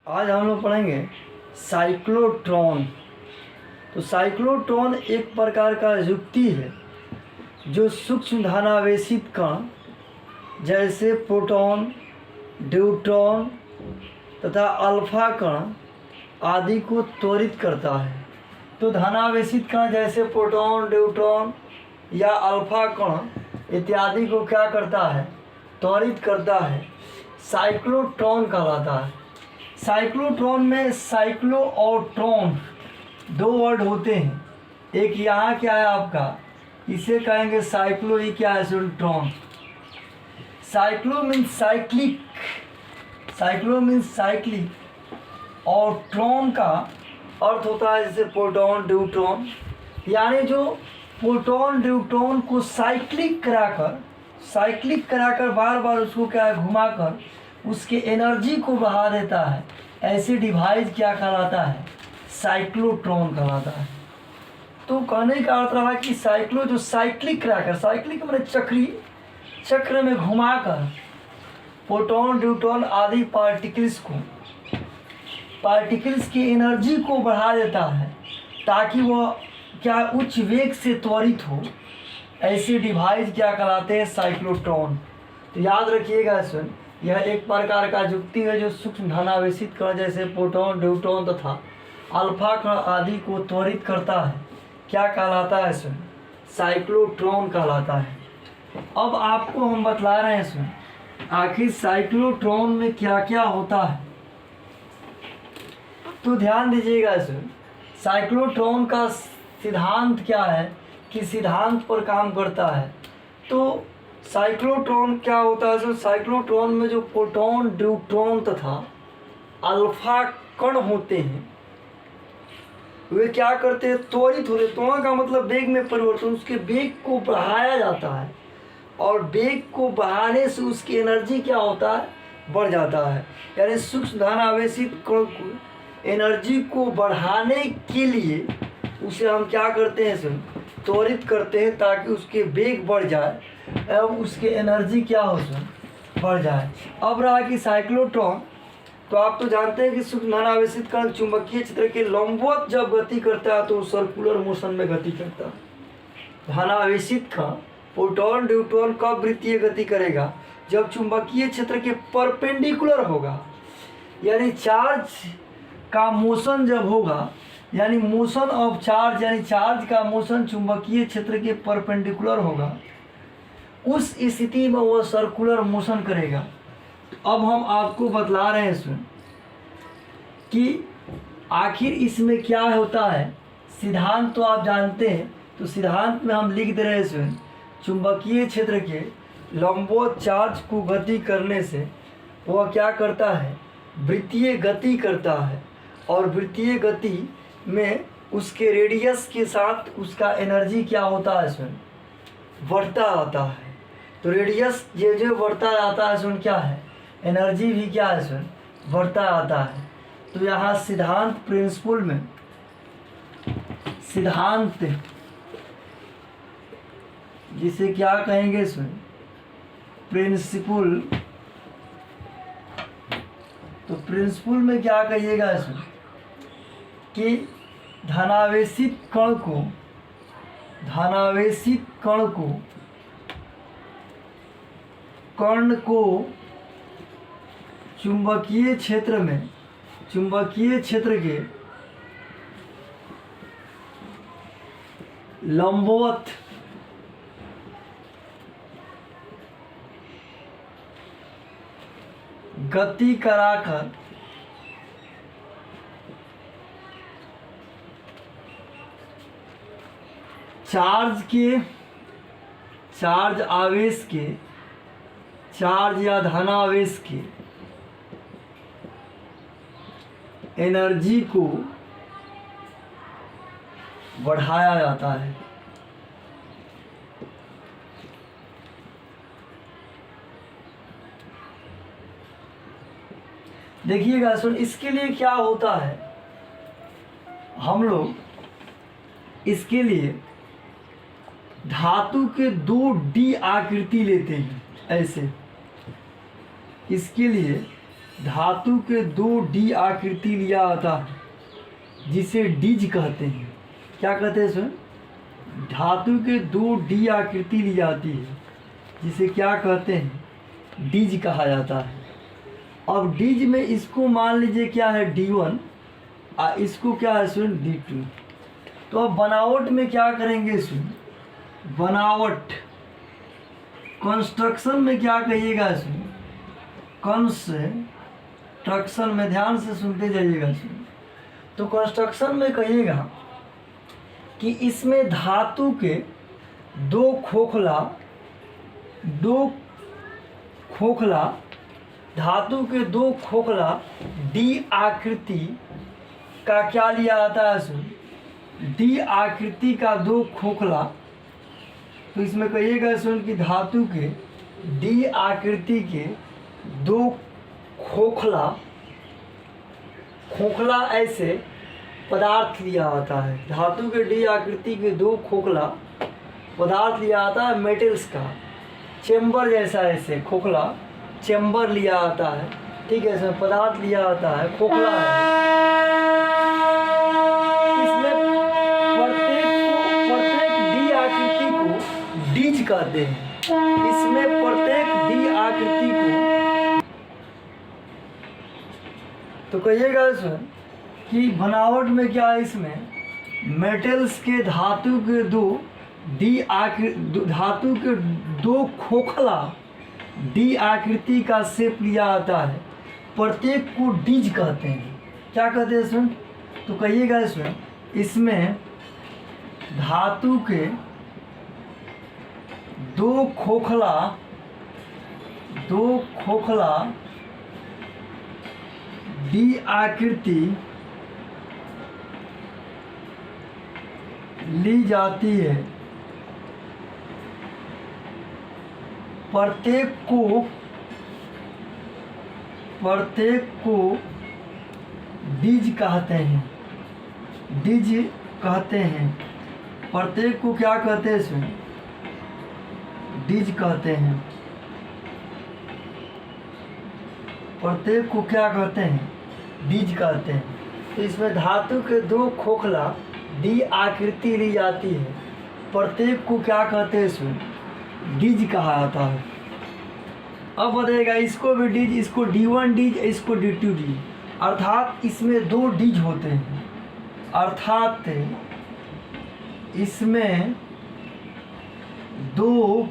आज हम लोग पढ़ेंगे साइक्लोट्रॉन। तो साइक्लोट्रॉन एक प्रकार का युक्ति है जो सूक्ष्म धनावेशित कण जैसे प्रोटॉन, न्यूट्रॉन तथा अल्फा कण आदि को त्वरित करता है। तो धनावेशित कण जैसे प्रोटॉन, न्यूट्रॉन या अल्फा कण इत्यादि को क्या करता है? त्वरित करता है। साइक्लोट्रॉन कहलाता है। साइक्लोट्रॉन में साइक्लो और ट्रॉन दो वर्ड होते हैं। एक यहाँ क्या है आपका, इसे कहेंगे साइक्लो, ये क्या है? Tron. Cyclo means cyclic, cyclo means cyclic और ट्रॉन का अर्थ होता है जैसे प्रोटॉन, न्यूट्रॉन। यानी जो प्रोटॉन न्यूट्रॉन को साइक्लिक कराकर बार बार उसको क्या है, घुमाकर उसके एनर्जी को बढ़ा देता है, ऐसे डिवाइस क्या कहलाता है? साइक्लोट्रॉन कहलाता है। तो कहने का अर्थ रहा कि साइक्लो जो साइक्लिक कराकर, साइक्लिक मैंने चक्र में घुमाकर प्रोटॉन, न्यूट्रॉन आदि पार्टिकल्स की एनर्जी को बढ़ा देता है ताकि वह क्या उच्च वेग से त्वरित हो, ऐसे डिवाइस क्या कहलाते हैं? साइक्लोट्रॉन। तो याद रखिएगा इसमें, यह एक प्रकार का युक्ति है जो सूक्ष्म धनावेशित कण जैसे प्रोटॉन, न्यूट्रॉन तथा अल्फा कण आदि को त्वरित करता है। क्या कहलाता है इसमें? साइक्लोट्रॉन कहलाता है। अब आपको हम बतला रहे हैं इसमें आखिर साइक्लोट्रॉन में क्या क्या होता है। तो ध्यान दीजिएगा इसमें, साइक्लोट्रॉन का सिद्धांत क्या है, कि सिद्धांत पर काम करता है। तो साइक्लोट्रॉन क्या होता है? साइक्लोट्रॉन में जो प्रोटॉन, न्यूट्रॉन तथा अल्फा कण होते हैं वे क्या करते हैं? त्वरित होते। त्वरण का मतलब वेग में परिवर्तन, उसके वेग को बढ़ाया जाता है और वेग को बढ़ाने से उसकी एनर्जी क्या होता है? बढ़ जाता है। यानी सूक्ष्म धनावेशित कण को एनर्जी को बढ़ाने के लिए उसे हम क्या करते हैं? त्वरित करते हैं ताकि उसके वेग बढ़ जाए एवं उसके एनर्जी क्या हो, बढ़ जाए। अब रहा कि साइक्लोट्रॉन, तो आप तो जानते हैं कि सूक्ष्म धनावेशित कण चुंबकीय क्षेत्र के लंबवत जब गति करता है तो सर्कुलर मोशन में गति करता है। धनावेशित कण प्रोटॉन, न्यूट्रॉन कब वृत्तीय गति करेगा? जब चुंबकीय क्षेत्र के परपेंडिकुलर होगा, यानी चार्ज का मोशन जब होगा, यानी मोशन ऑफ चार्ज, यानी चार्ज का मोशन चुंबकीय क्षेत्र के परपेंडिकुलर होगा, उस स्थिति में वह सर्कुलर मोशन करेगा। अब हम आपको बतला रहे हैं इसमें कि आखिर इसमें क्या होता है। सिद्धांत तो आप जानते हैं, तो सिद्धांत में हम लिख दे रहे हैं इसमें, चुंबकीय क्षेत्र के लंबवत चार्ज को गति करने से वह क्या करता है? वृत्तीय गति करता है और वृत्तीय गति में उसके रेडियस के साथ उसका एनर्जी क्या होता है? इसमें बढ़ता आता है। तो रेडियस जो बढ़ता आता है इसमें क्या है? एनर्जी भी क्या है? इसमें बढ़ता आता है। तो यहाँ सिद्धांत प्रिंसिपल में, सिद्धांत जिसे क्या कहेंगे इसमें? प्रिंसिपल। तो प्रिंसिपल में क्या कहिएगा इसमें कि धनावेशित कण को चुंबकीय क्षेत्र के लंबवत गति कराकर चार्ज या धनावेश के एनर्जी को बढ़ाया जाता है। देखिएगा इसके लिए क्या होता है, हम लोग इसके लिए धातु के दो डी आकृति लेते हैं ऐसे। इसके लिए धातु के 2 डी आकृति लिया आता है जिसे डिज कहते हैं। क्या कहते हैं इसमें? धातु के 2 डी आकृति ली जाती है जिसे क्या कहते हैं? डिज कहा जाता है। अब डिज में इसको मान लीजिए क्या है? D1 और इसको क्या है स्टूडेंट? D2। तो अब बनावट में क्या करेंगे स्टूडेंट? बनावट कंस्ट्रक्शन में क्या कहिएगा स्टूडेंट? कंस्ट्रक्शन में ध्यान से सुनते जाइएगा स्टूडेंट। तो कंस्ट्रक्शन में कहिएगा कि इसमें धातु के 2 खोखला धातु के 2 खोखला डी आकृति का क्या लिया जाता है सुन? डी आकृति का 2 खोखला। तो इसमें कहिएगा सुन कि धातु के डी आकृति के 2 खोखला ऐसे पदार्थ लिया आता है। धातु के डी आकृति के 2 खोखला पदार्थ लिया आता है मेटल्स का, चेम्बर जैसा ऐसे खोखला चेम्बर लिया आता है। ठीक है, इसमें पदार्थ लिया आता है, खोखला है। इसमें प्रत्येक डी आकृति को डिज कहते हैं। इसमें प्रत्येक डी आकृति को तो कहिएगा इसमें कि बनावट में क्या है? इसमें मेटल्स के धातु के 2 खोखला डी आकृति का शेप लिया आता है। प्रत्येक को डिज कहते हैं। क्या कहते हैं इसमें? तो कहिएगा इसमें धातु के 2 खोखला डी आकृति ली जाती है। प्रत्येक को डिज कहते हैं। प्रत्येक को क्या कहते हैं इसमें? डिज कहते हैं। प्रत्येक को क्या कहते हैं? डिज कहते हैं। तो इसमें धातु के 2 खोखला डी आकृति ली जाती है। प्रत्येक को क्या कहते हैं? इसमें डिज कहा जाता है। अब बताइएगा, इसको भी डिज, इसको D1 डिज, इसको D2 डिज, अर्थात इसमें 2 डिज होते हैं। अर्थात इसमें 2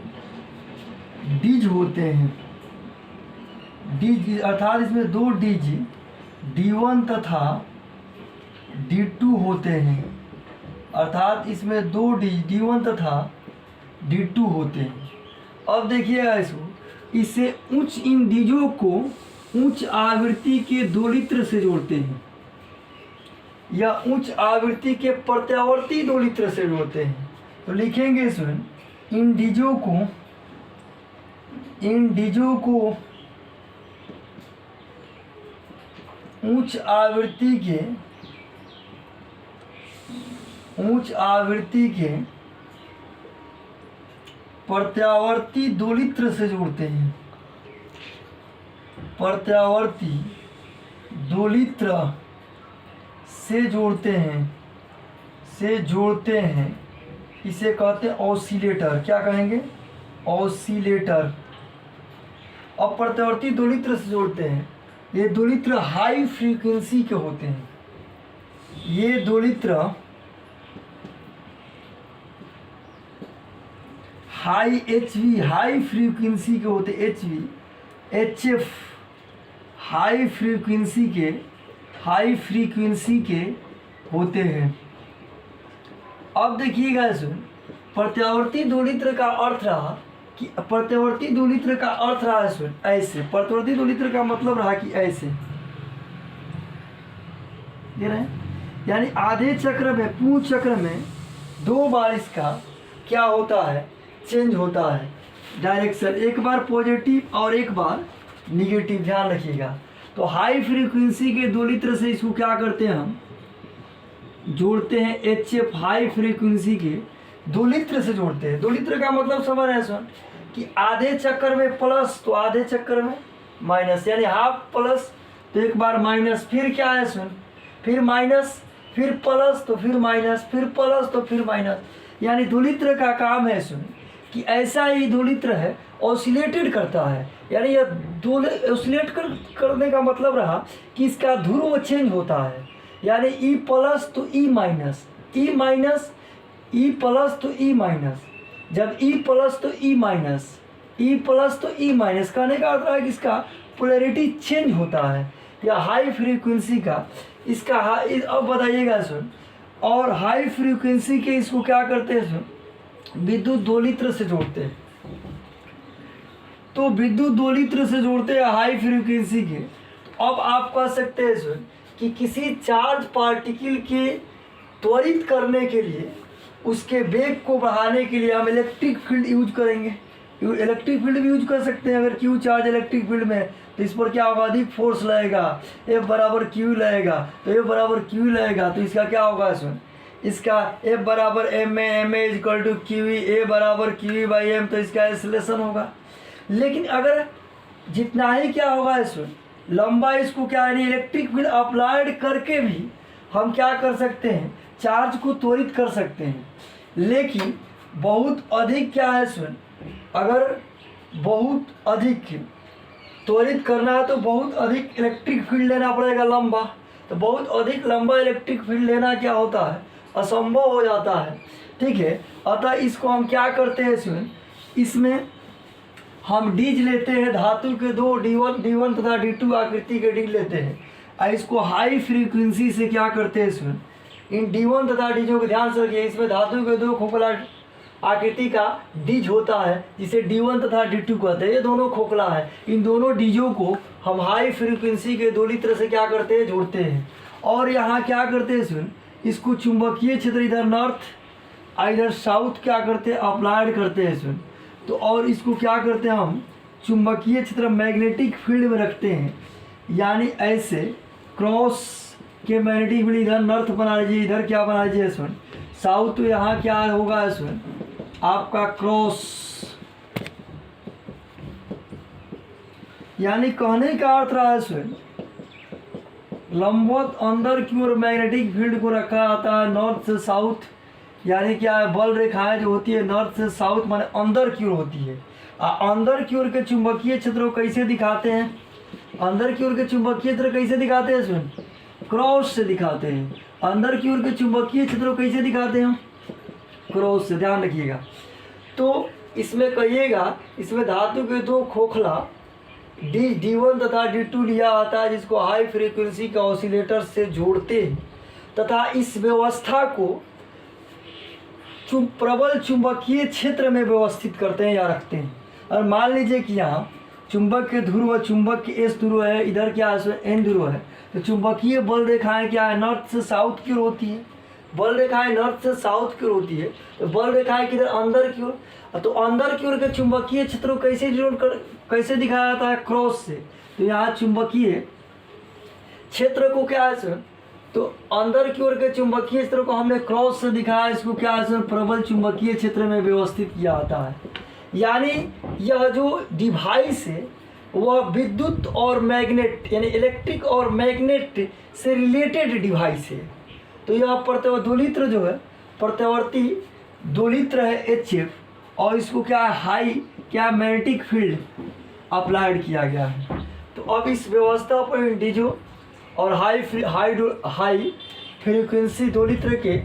डिज होते हैं। डिज अर्थात इसमें 2 डिज D1 तथा D2 होते हैं। अर्थात इसमें 2 डिज D1 तथा D2 होते हैं। अब देखिएगा इसे इन डिजों को उच्च आवृत्ति के दोलित्र से जोड़ते हैं या उच्च आवृत्ति के प्रत्यावर्ती दोलित्र से जोड़ते हैं। तो लिखेंगे इसमें इन डिजों को उच्च आवृत्ति के प्रत्यावर्ती दोलित्र से जोड़ते हैं। प्रत्यावर्ती दोलित्र से जोड़ते हैं। इसे कहते हैं ऑसिलेटर। क्या कहेंगे? ऑसिलेटर। अब प्रत्यावर्ती दोलित्र से जोड़ते हैं। ये दोलित्र हाई फ्रीक्वेंसी के होते हैं। ये दोलित्र हाई फ्रीक्वेंसी के होते। HF हाई फ्रीक्वेंसी के होते हैं। अब देखिएगा इसमें प्रत्यावर्ती दोलित्र का अर्थ रहा कि प्रत्यावर्ती दोलित्र का अर्थ रहा इसमें ऐसे। प्रत्यावर्ती दोलित्र का मतलब रहा कि ऐसे दे रहे हैं, यानी आधे चक्र में, पूर्ण चक्र में 2 बार इसका क्या होता है? चेंज होता है डायरेक्शन। एक बार पॉजिटिव और एक बार निगेटिव, ध्यान रखिएगा। तो हाई फ्रीक्वेंसी के दोलित्र से इसको क्या करते हैं? हम जोड़ते हैं। HF हाई फ्रीक्वेंसी के दोलित्र से जोड़ते हैं। दोलित्र का मतलब समझ रहे हैं सर कि आधे चक्कर में प्लस, तो आधे चक्कर में माइनस, यानी हाफ प्लस तो एक बार माइनस, फिर क्या है सुन, फिर माइनस, फिर प्लस तो फिर माइनस, फिर प्लस तो फिर माइनस। यानी धूलित्र का काम है सुन कि ऐसा ही धूलित्र है ऑसिलेटेड करता है, यानी यह ऑसिलेट करने का मतलब रहा कि इसका ध्रुव चेंज होता है, यानी ई प्लस तो E minus, E minus, E plus तो ई माइनस, जब ई प्लस तो ई माइनस, ई प्लस तो ई माइनस, कहने का अर्थ है कि इसका पोलैरिटी चेंज होता है, या हाई फ्रीक्वेंसी का इसका अब बताइएगा सुन। और हाई फ्रीक्वेंसी के इसको क्या करते हैं सुन, विद्युत दोलित्र से जोड़ते हैं। तो विद्युत दोलित्र से जोड़ते हैं हाई फ्रीक्वेंसी के। अब आप कह सकते हैं सुन कि किसी चार्ज पार्टिकल के त्वरित करने के लिए, उसके वेग को बढ़ाने के लिए हम इलेक्ट्रिक फील्ड यूज करेंगे। इलेक्ट्रिक फील्ड भी यूज कर सकते हैं। अगर क्यू चार्ज इलेक्ट्रिक फील्ड में, तो इस पर क्या होगा, अधिक फोर्स लगेगा, एफ बराबर क्यू लगेगा, तो एफ बराबर क्यू लगेगा, तो इसका क्या होगा सुन, इसका एफ बराबर M A, M A equal to Q E, A बराबर क्यू ई बाई एम, तो इसका एक्सेलरेशन होगा। लेकिन अगर जितना ही क्या होगा सुन, लंबा इसको क्या है, इलेक्ट्रिक फील्ड अप्लाइड करके भी हम क्या कर सकते हैं, चार्ज को त्वरित कर सकते हैं। लेकिन बहुत अधिक क्या है सुन, अगर बहुत अधिक त्वरित करना है तो बहुत अधिक इलेक्ट्रिक फील्ड लेना पड़ेगा लंबा, तो बहुत अधिक लंबा इलेक्ट्रिक फील्ड लेना क्या होता है, असंभव हो जाता है। ठीक है, अतः इसको हम क्या करते हैं सुन, इसमें हम डीज लेते हैं, धातु के दो D1 तथा D2 आकृति के डीज लेते हैं, और इसको हाई फ्रीक्वेंसी से क्या करते हैं सुन, इन D1 तथा डीजों को ध्यान से रखिए, इसमें धातु के दो खोखला आकृति का डीज होता है जिसे D1 तथा D2 कहते हैं। ये दोनों खोखला है, इन दोनों डीजों को हम हाई फ्रीक्वेंसी के दोलित्र से क्या करते हैं, जोड़ते हैं। और यहाँ क्या करते हैं सुन, इसको चुंबकीय क्षेत्र इधर नॉर्थ इधर साउथ क्या करते हैं, अप्लाइड करते हैं सुन। तो और इसको क्या करते हैं हम, चुंबकीय क्षेत्र मैग्नेटिक फील्ड में रखते हैं, यानी ऐसे क्रॉस के मैग्नेटिक फील्ड इधर नॉर्थ बना लीजिए, इधर क्या बना लीजिए सुन, साउथ। तो यहाँ क्या होगा सुन, आपका क्रॉस, यानी कहने का अर्थ रहा है सुन, लंबवत अंदर की ओर मैग्नेटिक फील्ड को रखा जाता है नॉर्थ से साउथ, यानी क्या है, बल रेखाएं जो होती है नॉर्थ से साउथ माने अंदर की ओर होती है। अंदर की ओर के चुंबकीय क्षेत्र को कैसे दिखाते हैं, अंदर की ओर के चुंबकीय क्षेत्र कैसे दिखाते हैं सुन, क्रॉस से दिखाते हैं। अंदर की ओर के चुंबकीय क्षेत्र को कैसे दिखाते हैं, क्रॉस से, ध्यान रखिएगा। तो इसमें कहिएगा, इसमें धातु के दो खोखला D1 तथा D2 लिया आता है, जिसको हाई फ्रीक्वेंसी के ऑसिलेटर से जोड़ते हैं तथा इस व्यवस्था को प्रबल चुंबकीय क्षेत्र में व्यवस्थित करते हैं या रखते हैं। और मान लीजिए कि यहाँ चुंबक के ध्रुव, चुंबक के एस ध्रुव है, इधर क्या है, एन ध्रुव है, तो चुंबकीय बल रेखाएं क्या है, नॉर्थ से साउथ की ओर होती है। बल रेखाएं नॉर्थ से साउथ की ओर होती है, तो बल रेखाएं किधर, अंदर की ओर। तो अंदर की ओर के चुंबकीय क्षेत्र को कैसे दिखाया जाता है, क्रॉस से। तो यहाँ चुंबकीय क्षेत्र को क्या है सर, तो अंदर की ओर के चुंबकीय क्षेत्र को हमने क्रॉस से दिखाया, इसको क्या है सर, प्रबल चुंबकीय क्षेत्र में व्यवस्थित किया जाता है। यानी यह जो डिवाइस है वह विद्युत और मैग्नेट, यानी इलेक्ट्रिक और मैग्नेट से रिलेटेड डिवाइस है। तो यह प्रत्यावर्ती दोलित्र जो है, प्रत्यावर्ती दोलित्र है HF, और इसको क्या है, हाई क्या मैग्नेटिक फील्ड अप्लाइड किया गया है। तो अब इस व्यवस्था पर डीजो और हाई फ्रीक्वेंसी दोलित्र के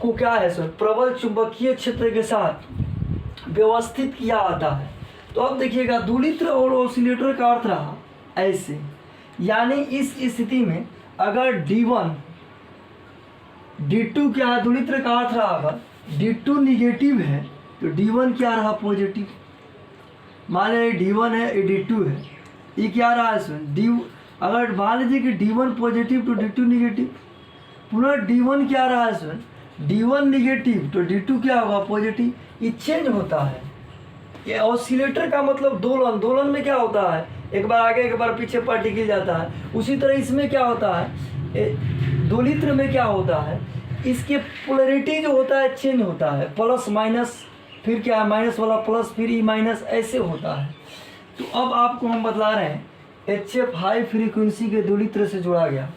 को क्या है सर, प्रबल चुंबकीय क्षेत्र के साथ व्यवस्थित किया जाता है। तो अब देखिएगा, दोलित्र और ऑसिलेटर का अर्थ रहा ऐसे, यानी इस स्थिति में अगर D1 D2 क्या है, दोलित्र का अर्थ रहा, अगर D2 निगेटिव है तो D1 क्या रहा, पॉजिटिव। मान लीजिए D1 है, ये D2 है, ये क्या रहा है सुन, अगर मान लीजिए कि D1 पॉजिटिव तो D2 निगेटिव, पुनः D1 क्या रहा है सुन, D1 निगेटिव तो D2 क्या होगा, पॉजिटिव। ये चेंज होता है। ये ऑसिलेटर का मतलब दोलन, दोलन में क्या होता है, एक बार आगे एक बार पीछे पार्टिकल जाता है। उसी तरह इसमें क्या होता है, दोलित्र में क्या होता है, इसके पोलैरिटी जो होता है चेंज होता है, प्लस माइनस, फिर क्या है माइनस वाला प्लस, फिर ई माइनस, ऐसे होता है। तो अब आपको हम बतला रहे हैं HF हाई फ्रीक्वेंसी के दोलित्र से जोड़ा गया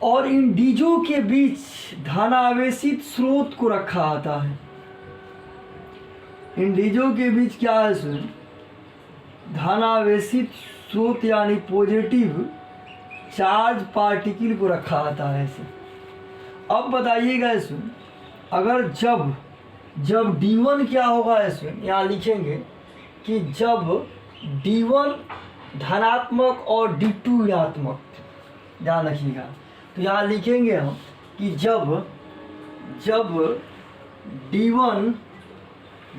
और इन डीजों के बीच धनावेशित स्रोत को रखा आता है। इन डीजों के बीच क्या है सुन, धनावेशित स्रोत यानी पॉजिटिव चार्ज पार्टिकल को रखा आता है ऐसे। अब बताइएगा इसमें अगर जब D1 क्या होगा, इसमें यहाँ लिखेंगे कि जब D1 धनात्मक और D2 ऋणात्मक, ध्यान रखिएगा। तो यहाँ लिखेंगे हम कि जब D1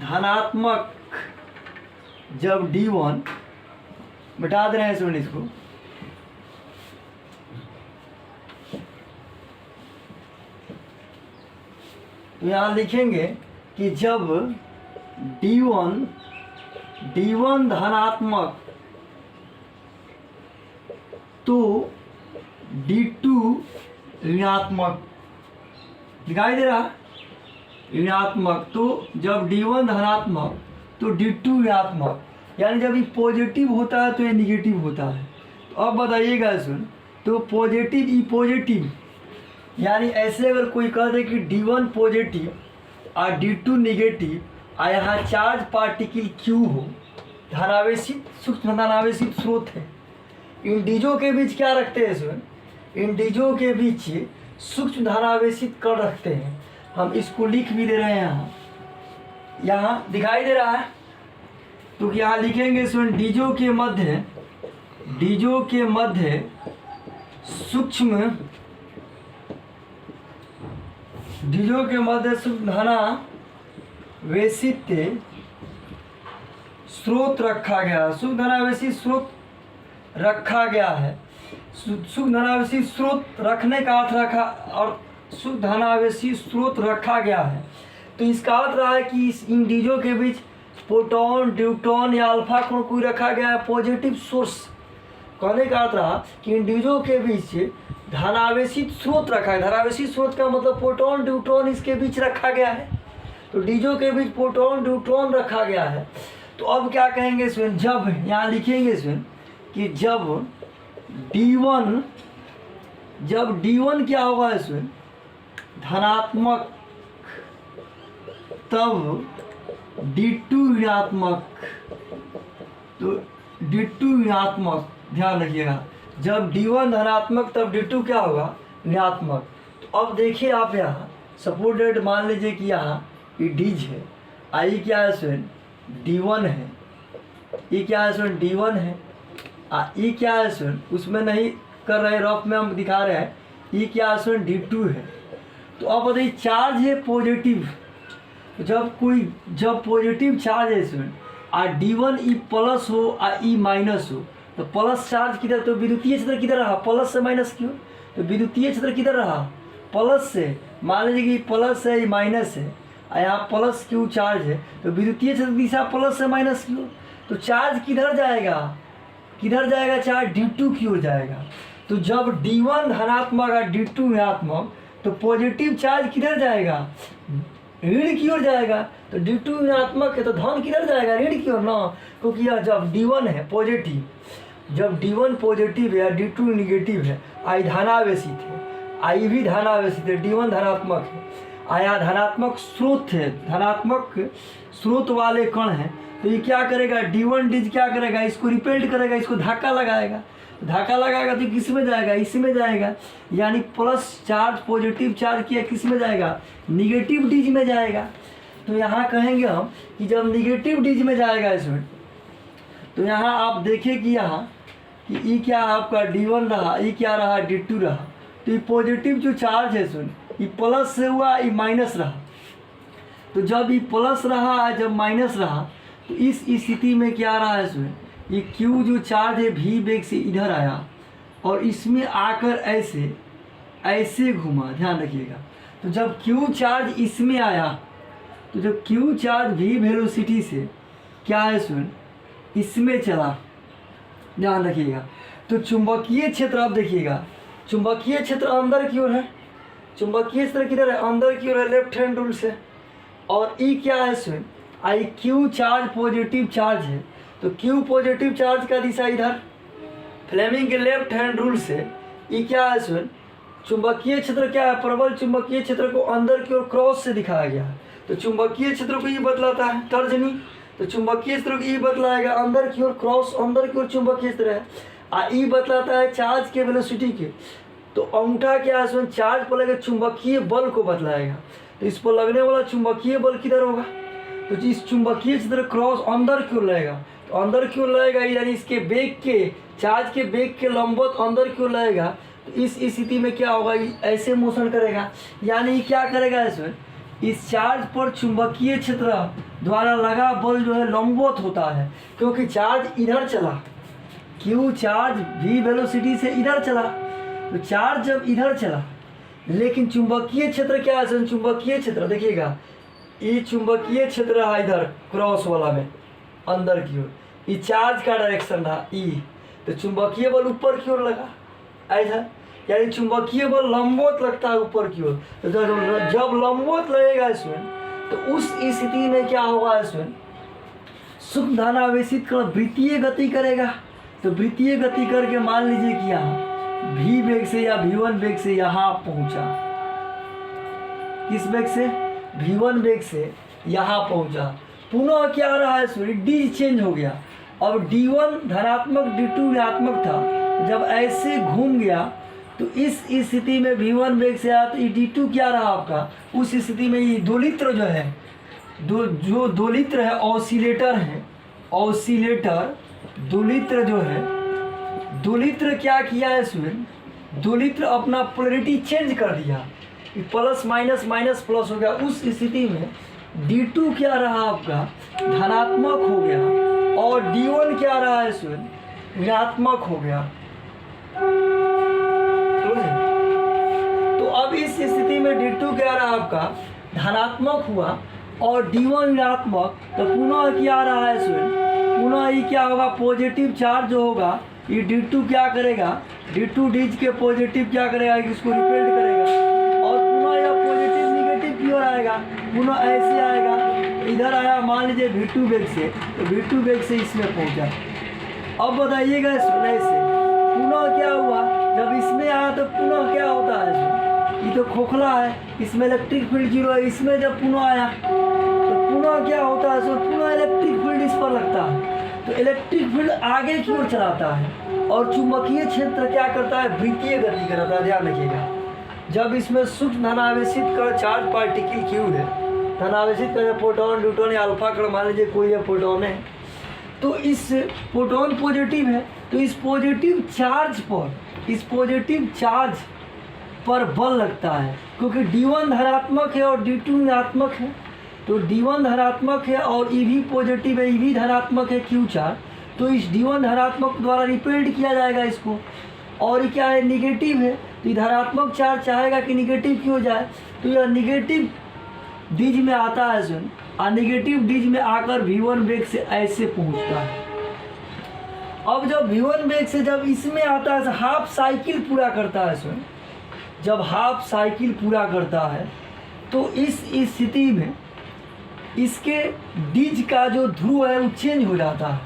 धनात्मक, जब D1, बता दे रहे हैं सुन इसको, तो यहाँ लिखेंगे कि जब D1 धनात्मक तो D2 ऋणात्मक, दिखाई दे रहा ऋणात्मक। तो जब D1 धनात्मक तो D2 ऋणात्मक, यानी जब ये पॉजिटिव होता है तो ये निगेटिव होता है। तो अब बताइएगा सुन, तो पॉजिटिव ई पॉजिटिव, यानी ऐसे अगर कोई कह दे कि D1 पॉजिटिव और D2 निगेटिव और यहाँ चार्ज पार्टिकल Q हो, धनावेशित सूक्ष्म धनावेशित स्रोत है, इन डीजों के बीच क्या रखते हैं इसमें, इन डीजों के बीच सूक्ष्म धनावेशित कण रखते हैं। हम इसको लिख भी दे रहे हैं, यहाँ दिखाई दे रहा है। तो यहाँ लिखेंगे इसमें डीजों के मध्य सूक्ष्म धनावेशित स्रोत रखा गया, सूक्ष्म धनावेशित स्रोत रखा गया है। सूक्ष्म धनावेशित स्रोत रखने का अर्थ रखा, और सूक्ष्म धनावेशित स्रोत रखा गया है तो इसका अर्थ रहा है कि इन डीजों के बीच प्रोटॉन, ड्यूटॉन या अल्फा कोण कोई रखा गया है, पॉजिटिव सोर्स। कहने का अर्थ रहा कि इन डीजों के बीच धनावेशित स्रोत रखा है। धनावेशित स्रोत का मतलब प्रोटॉन, ड्यूटॉन इसके बीच रखा गया है। तो डीजों के बीच प्रोटॉन, ड्यूटॉन रखा गया है। तो अब क्या कहेंगे इसमें, जब यहाँ लिखेंगे इसमें कि जब D1 क्या होगा इसमें धनात्मक, तब D2 ऋणात्मक। तो D2 ऋणात्मक, ध्यान रखिएगा, जब D1 धनात्मक तब D2 क्या होगा ऋणात्मक। तो अब देखिए आप यहाँ सपोर्टेड, मान लीजिए कि यहाँ ये डीज है, आई क्या है इसमें D1 है, ये क्या है इसमें D1 है, ये क्या है इसमें, उसमें नहीं कर रहे, रफ में हम दिखा रहे हैं, ये क्या है इसमें D2 है। तो अब बताइए चार्ज है पॉजिटिव, जब पॉजिटिव चार्ज है इसमें और D1 ई प्लस हो और ई माइनस हो, तो प्लस चार्ज किधर, तो विद्युतीय क्षेत्र किधर रहा, प्लस से माइनस क्यों, तो विद्युतीय क्षेत्र किधर रहा, प्लस से। मान लीजिए कि प्लस है, ये माइनस है, और यहाँ प्लस क्यू चार्ज है, तो विद्युतीय क्षेत्र दिशा प्लस से माइनस क्यू, तो चार्ज किधर जाएगा, चार्ज D2 की ओर जाएगा। तो जब D1 धनात्मक और D2 ऋणात्मक, तो पॉजिटिव चार्ज किधर जाएगा, ऋण की ओर जाएगा। तो D2 ऋणात्मक है तो धन किधर जाएगा, ऋण की ओर ना, क्योंकि यह जब D1 है पॉजिटिव, जब D1 पॉजिटिव है या D2 निगेटिव है, आई धनावेशित है, आई भी धनावेशित है, D1 धनात्मक है, आया धनात्मक स्रोत है, धनात्मक स्रोत वाले कण हैं, तो ये क्या करेगा, D1 डीज क्या करेगा, इसको रिपेल्ड करेगा, इसको धक्का लगाएगा, धक्का लगाएगा तो किस में जाएगा, इसमें जाएगा, यानी प्लस चार्ज पॉजिटिव चार्ज किया किस में जाएगा, निगेटिव डीज में जाएगा। तो यहाँ कहेंगे हम कि जब निगेटिव डीज में जाएगा इसमें, तो यहाँ आप देखिए कि यहाँ कि ई क्या आपका D1 रहा, ई क्या रहा D2 रहा। तो ये पॉजिटिव जो चार्ज है सुन, ये प्लस से हुआ, ये माइनस रहा। तो जब ये प्लस रहा, जब माइनस रहा, तो इस स्थिति में क्या रहा है इसमें, ये Q जो चार्ज है v वेग से इधर आया और इसमें आकर ऐसे घूमा, ध्यान रखिएगा। तो जब Q चार्ज इसमें आया, तो जब Q चार्ज v वेलोसिटी से क्या है इसमें, इसमें चला, ध्यान रखिएगा। तो चुंबकीय क्षेत्र, आप देखिएगा चुंबकीय क्षेत्र अंदर की ओर है, चुंबकीय क्षेत्र किधर है, अंदर की ओर है, लेफ्ट हैंड रूल से। और ई क्या है इसमें, आई Q चार्ज पॉजिटिव चार्ज है, तो Q पॉजिटिव चार्ज का दिशा इधर, फ्लेमिंग के लेफ्ट हैंड रूल से ये क्या है सुन, चुंबकीय क्षेत्र क्या है, प्रबल चुंबकीय क्षेत्र को अंदर की ओर क्रॉस से दिखाया गया है। तो चुंबकीय क्षेत्र को ये बतलाता है तर्जनी, तो चुंबकीय क्षेत्र को ये बतलाएगा अंदर की ओर क्रॉस, अंदर की ओर चुंबकीय क्षेत्र है। ये बतलाता है चार्ज के वेलोसिटी के। तो अंगूठा क्या है सुन, चार्ज पर लगे चुंबकीय बल को बतलाएगा। तो इस पर लगने वाला चुंबकीय बल किधर होगा, तो इस चुंबकीय क्षेत्र क्रॉस अंदर की ओर लगेगा। तो अंदर की ओर लगेगा यानी इसके बेग के, चार्ज के बेग के लंबवत अंदर की ओर लगेगा। तो इस स्थिति में क्या होगा, ऐसे मोशन करेगा, यानी ये क्या करेगा इसमें, इस चार्ज पर चुंबकीय क्षेत्र द्वारा लगा बल जो है लंबवत होता है, क्योंकि चार्ज इधर चला, क्यू चार्ज v वेलोसिटी से इधर चला। तो चार्ज जब इधर चला, लेकिन चुंबकीय क्षेत्र क्या है, चुंबकीय क्षेत्र देखिएगा, ये चुंबकीय क्षेत्र है इधर क्रॉस वाला में अंदर की ओर, ये चार्ज का डायरेक्शन रहा ई, तो चुंबकीय बल ऊपर की ओर लगा ऐसा, यानी चुंबकीय बल लंबवत लगता है ऊपर की ओर। तो जब लंबवत लगेगा इसमें, तो उस स्थिति में क्या होगा इसमें, सूक्ष्म धनावेशित कण वृत्तीय गति करेगा। तो वृत्तीय गति करके मान लीजिए कि यहाँ v वेग से या v1 वेग से यहाँ पहुँचा, किस वेग से, v1 वेग से यहाँ पहुँचा, पुनः क्या रहा है इसमें, d चेंज हो गया। अब d1 धनात्मक d2 ऋणात्मक था, जब ऐसे घूम गया तो इस स्थिति में v1 वेग से आया, तो d2 क्या रहा आपका, उस स्थिति में ये दोलित्र जो है, जो दोलित्र है, ऑसिलेटर है, ऑसिलेटर दोलित्र जो है, दोलित्र क्या किया है इसमें, दोलित्र अपना पोलरिटी चेंज कर दिया, प्लस माइनस माइनस प्लस हो गया। उस स्थिति में d2 क्या रहा आपका, धनात्मक हो गया, और d1 क्या रहा है इसमें, ऋणात्मक हो गया। तो अब इस स्थिति में d2 क्या रहा आपका, धनात्मक हुआ और d1 ऋणात्मक। तो पुनः क्या रहा है इसमें, पुनः ये क्या होगा, पॉजिटिव चार्ज जो होगा ये d2 क्या करेगा, d2 डीज के पॉजिटिव क्या करेगा, इसको रिपेल्ड करेगा, और पुनः यह पॉजिटिव निगेटिव की ओर आएगा, पुनः ऐसे आएगा, इधर आया मान लीजिए v2 वेग से, तो v2 वेग से इसमें पहुंचा। अब बताइएगा इसमें ऐसे पुनः क्या हुआ, जब इसमें आया तो पुनः क्या होता है इसमें, ये तो खोखला है, इसमें इलेक्ट्रिक फील्ड 0 है, इसमें जब पुनः आया तो पुनः क्या होता है, पुनः इलेक्ट्रिक फील्ड इस पर लगता है। तो इलेक्ट्रिक फील्ड आगे की ओर चलाता है, और चुंबकीय क्षेत्र क्या करता है, वृत्तीय गति करता है। ध्यान रखिएगा, जब इसमें सूक्ष्म धनावेशित कण चार्ज पार्टिकल क्यू है, धनावेशित कण प्रोटॉन न्यूट्रॉन या अल्फा कण मान लीजिए कोई है प्रोटॉन है, तो इस प्रोटॉन पॉजिटिव है, तो इस पॉजिटिव चार्ज पर बल लगता है, क्योंकि d1 धनात्मक है और d2 ऋणात्मक है। तो d1 धनात्मक है और e भी पॉजिटिव है, e भी धनात्मक है q चार्ज, तो इस d1 धनात्मक द्वारा रिपेल्ड किया जाएगा इसको। और ये क्या है, निगेटिव है, तो ये धनात्मक चार्ज चाहेगा कि निगेटिव क्यों जाए, तो यह निगेटिव डिज में आता है सुन, और निगेटिव डिज में आकर v1 वेग से ऐसे पहुंचता है। अब जब v1 वेग से जब इसमें आता है, हाफ साइकिल पूरा करता है सुन, जब हाफ साइकिल पूरा करता है तो इस स्थिति में इसके डिज का जो ध्रुव है वो चेंज हो जाता है,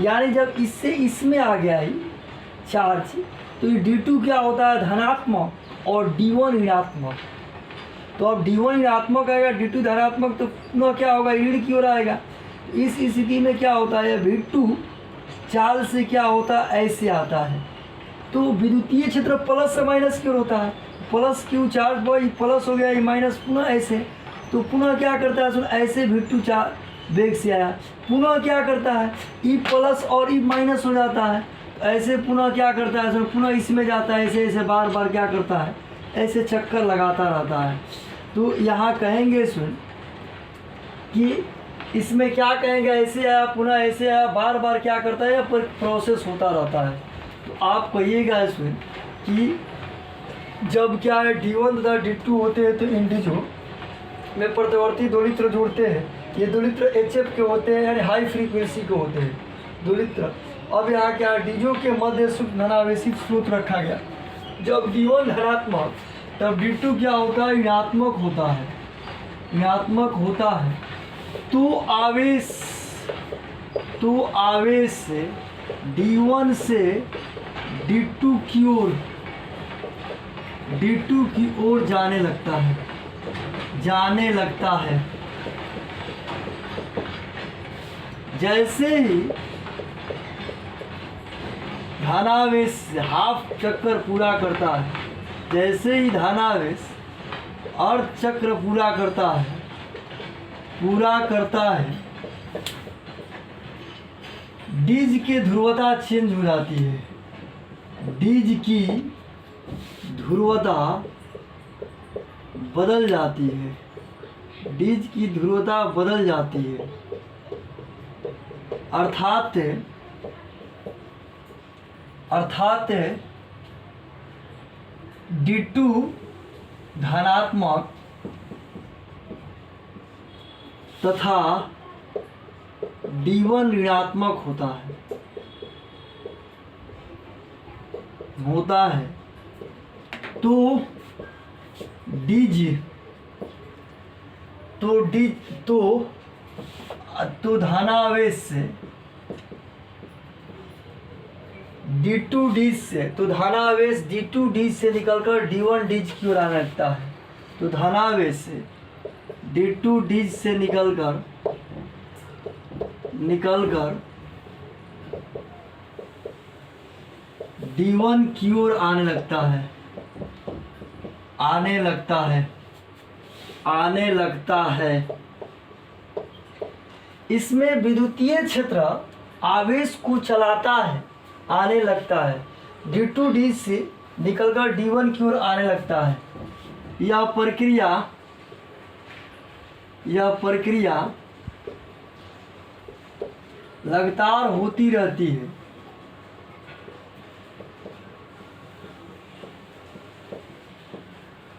यानी जब इससे इसमें आ गया है चार्ज, तो ये d2 क्या होता है, धनात्मक, और d1 ऋणात्मक। तो अब d1 ऋणात्मक आएगा, d2 धनात्मक, तो पुनः क्या होगा, ऋण की ओर आएगा। इस स्थिति में क्या होता है, v2 चार्ज से क्या होता है, ऐसे आता है। तो विद्युतीय क्षेत्र प्लस से माइनस की ओर होता है, plus Q charge boy plus हो गया, ये माइनस पुनः ऐसे, तो पुनः क्या करता है सुन, ऐसे v2 चार्ज वेग से आया, पुनः क्या करता है, ई प्लस और ई माइनस हो जाता है, ऐसे पुनः क्या करता है सुन, पुनः इसमें जाता है, ऐसे ऐसे बार बार क्या करता है, ऐसे चक्कर लगाता रहता है। तो यहाँ कहेंगे सुन कि इसमें क्या कहेंगे, ऐसे आया पुनः ऐसे आया, बार बार क्या करता है, पर प्रोसेस होता रहता है। तो आप कहिएगा इसमें कि जब क्या है d1 तथा d2 होते हैं तो इंडिजो में प्रतिवर्ती दोलित्र जोड़ते हैं, ये दोलित्र HF के होते हैं, यानी हाई फ्रीक्वेंसी के होते हैं दोलित्र। अब यहाँ क्या है, डीजो के मध्य सूक्ष्म धनावेशित स्रोत रखा गया, जब d1 धनात्मक तब d2 क्या होता है, ऋणात्मक होता है, ऋणात्मक होता है। तो आवेश से d1 से D2 की ओर जाने लगता है, जैसे ही धनावेश हाफ चक्कर पूरा करता है, जैसे ही धनावेश अर्ध चक्र पूरा करता है, डीज की ध्रुवता चेंज हो जाती है, डीज की ध्रुवता बदल जाती है, डीज की ध्रुवता बदल जाती है। अर्थात D2 धनात्मक तथा D1 ऋणात्मक होता है। तो धनावेश से D2 से तो धनावेश D2 से निकलकर D1 डीज की ओर आने लगता है। तो धनावेश से D2 से निकलकर D1 की ओर आने लगता है। इसमें विद्युतीय क्षेत्र आवेश को चलाता है, आने लगता है, D2 से निकलकर D1 की ओर आने लगता है। यह प्रक्रिया लगातार होती रहती है।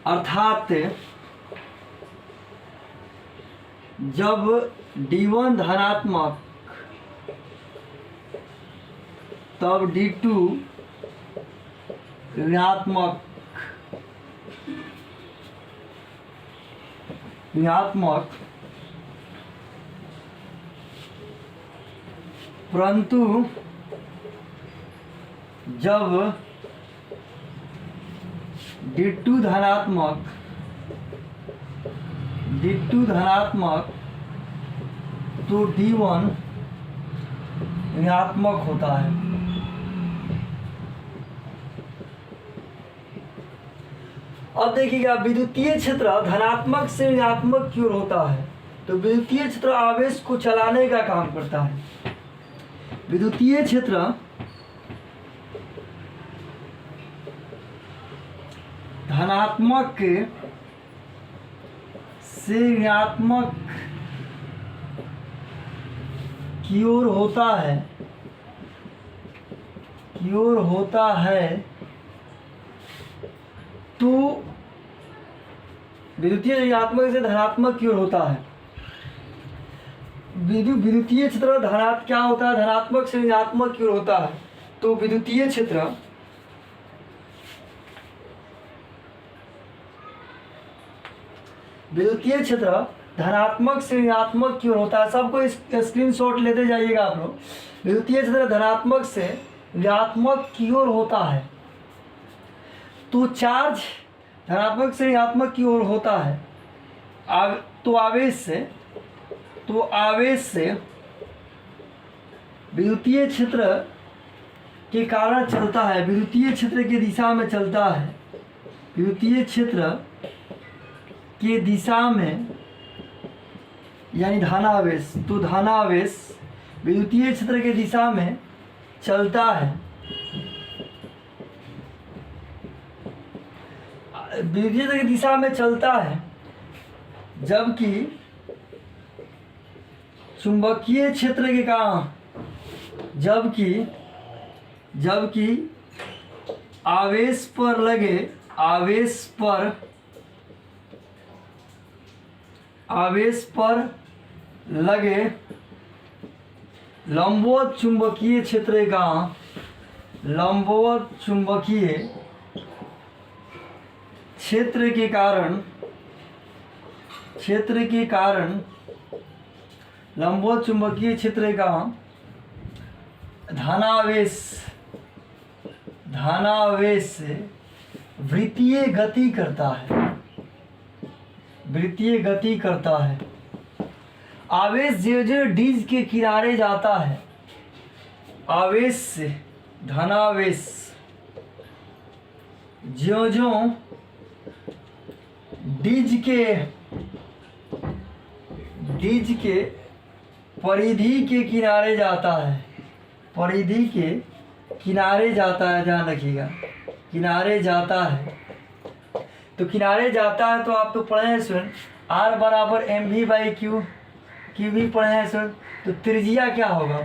अर्थात जब D1 धनात्मक तब D2 ऋणात्मक, परंतु जब D2 धनात्मक तो D1 ऋणात्मक होता है। अब देखिएगा, विद्युतीय क्षेत्र धनात्मक से ऋणात्मक की ओर होता है। तो विद्युतीय क्षेत्र आवेश को चलाने का काम करता है। विद्युतीय क्षेत्र धनात्मक से ऋणात्मक की ओर होता है। तो विद्युतीय ऋणात्मक से धनात्मक की ओर होता है। विद्युतीय क्षेत्र क्या होता है? धनात्मक से ऋणात्मक की ओर होता है। तो विद्युतीय क्षेत्र धनात्मक से ऋणात्मक की ओर होता है। सबको स्क्रीनशॉट लेते जाइएगा आप लोग। विद्युतीय क्षेत्र धनात्मक से ऋणात्मक की ओर होता है। तो चार्ज धनात्मक से ऋणात्मक की ओर होता है। तो आवेश से विद्युतीय क्षेत्र के कारण चलता है, विद्युतीय क्षेत्र की दिशा में चलता है। विद्युतीय क्षेत्र की दिशा में यानी धनावेश, तो धनावेश विद्युतीय क्षेत्र की दिशा में चलता है। विद्युतीय क्षेत्र की दिशा में चलता है, जबकि चुंबकीय क्षेत्र के कारण जबकि आवेश लगे लंबवत चुंबकीय क्षेत्र का धनावेश से वृत्तीय गति करता है, वृत्तीय गति करता है। आवेश जो डिज के किनारे जाता है, आवेश से धनावेश जो डिज के परिधि के किनारे जाता है, परिधि के किनारे जाता है, ध्यान रखिएगा, किनारे जाता है। तो किनारे जाता है तो आप तो पढ़े हैं सुन, R बराबर mv/q, क्यू भी पढ़े हैं सुन। तो त्रिज्या क्या होगा,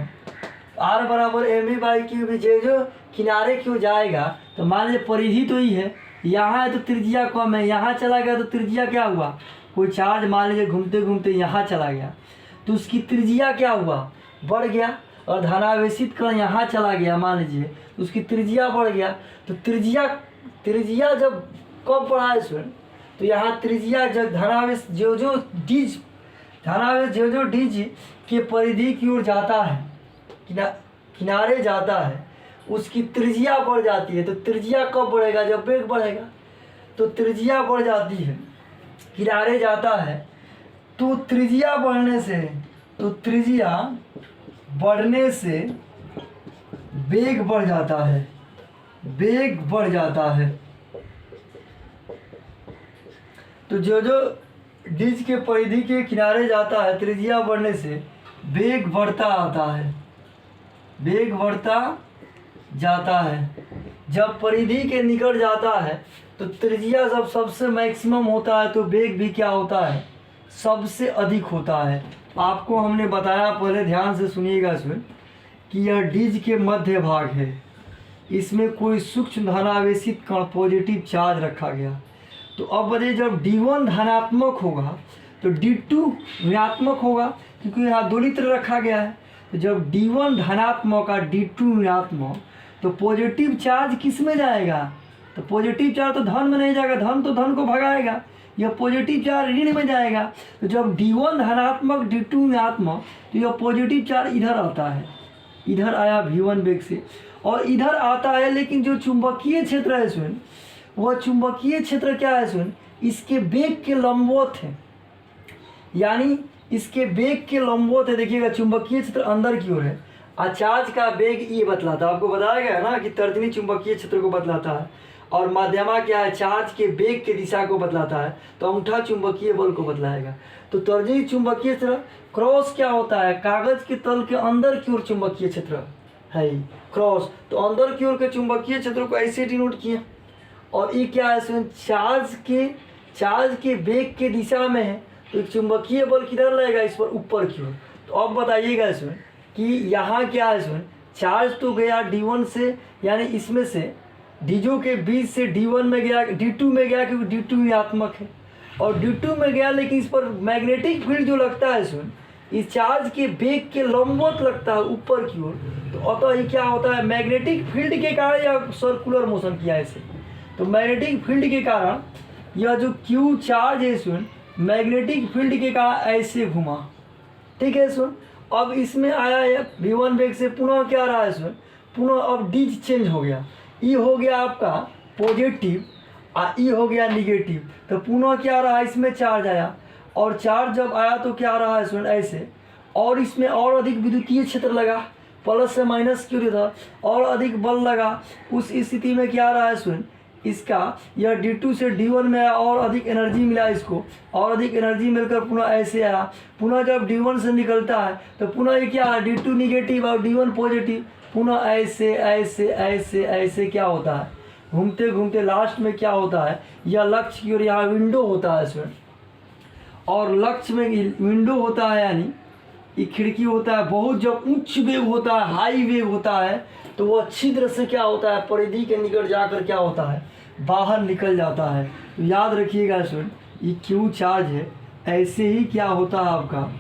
R बराबर mv/q भी जो किनारे क्यों जाएगा, तो मान लीजिए परिधि तो ही है, यहाँ है तो त्रिज्या कम है, यहाँ चला गया तो त्रिज्या क्या हुआ, कोई चार्ज मान लीजिए घूमते घूमते यहाँ चला गया तो उसकी त्रिज्या क्या हुआ, बढ़ गया। और धनावेशित कण यहाँ चला गया मान लीजिए तो उसकी त्रिज्या बढ़ गया। तो त्रिज्या जब कब बढ़ा है सुन, तो यहाँ त्रिज्या जब धनावेश जो डिज के परिधि की ओर जाता है, किनारे जाता है, उसकी त्रिज्या बढ़ जाती है। तो त्रिज्या कब बढ़ेगा, जब वेग बढ़ेगा। तो त्रिज्या बढ़ जाती है, किनारे जाता है, तो त्रिज्या बढ़ने से वेग बढ़ जाता है, वेग बढ़ जाता है। तो जो डिज के परिधि के किनारे जाता है, त्रिज्या बढ़ने से वेग बढ़ता आता है, वेग बढ़ता जाता है। जब परिधि के निकट जाता है तो त्रिज्या जब सबसे मैक्सिमम होता है तो वेग भी क्या होता है, सबसे अधिक होता है। आपको हमने बताया, पहले ध्यान से सुनिएगा इसमें, कि यह डिज के मध्य भाग है, इसमें कोई सूक्ष्म धनावेशित कण पॉजिटिव चार्ज रखा गया। तो अब बताइए, जब D1 धनात्मक होगा तो D2 ऋणात्मक होगा, क्योंकि यहाँ दोलित्र रखा गया है। तो जब D1 धनात्मक और D2 ऋणात्मक, तो पॉजिटिव चार्ज किस में जाएगा, तो पॉजिटिव चार्ज तो धन में नहीं जाएगा, धन तो धन को भगाएगा, यह पॉजिटिव चार्ज ऋण में जाएगा। तो जब D1 धनात्मक D2 ऋणात्मक, तो यह पॉजिटिव चार्ज इधर आता है, इधर आया V1 वेग से, और इधर आता है। लेकिन जो चुंबकीय क्षेत्र है सुन, वह चुंबकीय क्षेत्र क्या है सुन, इसके वेग के लंबवत है, यानी इसके वेग के लंबवत है। देखिएगा, चुंबकीय क्षेत्र अंदर की ओर है, चार्ज का वेग ये बतलाता है, आपको बताया गया ना कि तर्जनी चुंबकीय क्षेत्र को बतलाता है, और माध्यमा क्या है, चार्ज के वेग के दिशा को बतलाता है। तो अंगूठा चुंबकीय बल को बतलाएगा। तो तर्जनी चुंबकीय क्षेत्र क्रॉस क्या होता है, कागज के तल के अंदर की ओर चुंबकीय क्षेत्र है क्रॉस। तो अंदर की ओर के चुंबकीय क्षेत्र को ऐसे डिनोट किया। और ये क्या है सुन, चार्ज के वेग के दिशा में है, तो चुंबकीय बल किधर लगेगा, इस पर ऊपर की ओर। तो अब बताइएगा इसमें कि यहाँ क्या है सुन, चार्ज तो गया D1 से, यानी इसमें से डीजो के बीच से D1 में गया, D2 में गया, क्योंकि D2 ऋणात्मक है, और D2 में गया, लेकिन इस पर मैग्नेटिक फील्ड जो लगता है सुन, इस चार्ज के वेग के लंबवत लगता है ऊपर की ओर। तो अतः ये क्या होता है, मैग्नेटिक फील्ड के कारण या सर्कुलर मोशन किया ऐसे। तो मैग्नेटिक फील्ड के कारण यह जो Q चार्ज है सुन, मैग्नेटिक फील्ड के कारण ऐसे घुमा, ठीक है सुन। अब इसमें आया है V1 वेग से, पुनः क्या रहा है सुन, पुनः अब डिज चेंज हो गया, ई हो गया आपका पॉजिटिव और ई हो गया निगेटिव। तो पुनः क्या रहा, इसमें चार्ज आया, और चार्ज जब आया तो क्या रहा है सुन ऐसे, और इसमें और अधिक विद्युतीय क्षेत्र लगा, प्लस से माइनस क्यों था, और अधिक बल लगा। उस स्थिति में क्या रहा है सुन, इसका यह D2 से D1 में आया, और अधिक एनर्जी मिला इसको, और अधिक एनर्जी मिलकर पुनः ऐसे आया। पुनः जब D1 से निकलता है तो पुनः ये क्या है, D2 निगेटिव और D1 पॉजिटिव, पुनः ऐसे ऐसे ऐसे ऐसे क्या होता है, घूमते घूमते लास्ट में क्या होता है, यह लक्ष्य की ओर यहाँ विंडो होता है इसमें, और लक्ष्य में विंडो होता है, यानी ये खिड़की होता है। बहुत जब उच्च वेग होता है, हाई वेग होता है, तो वह छिद्र से क्या होता है, परिधि के निकट जाकर क्या होता है, बाहर निकल जाता है। तो याद रखिएगा सुन, ये Q चार्ज है, ऐसे ही क्या होता है आपका,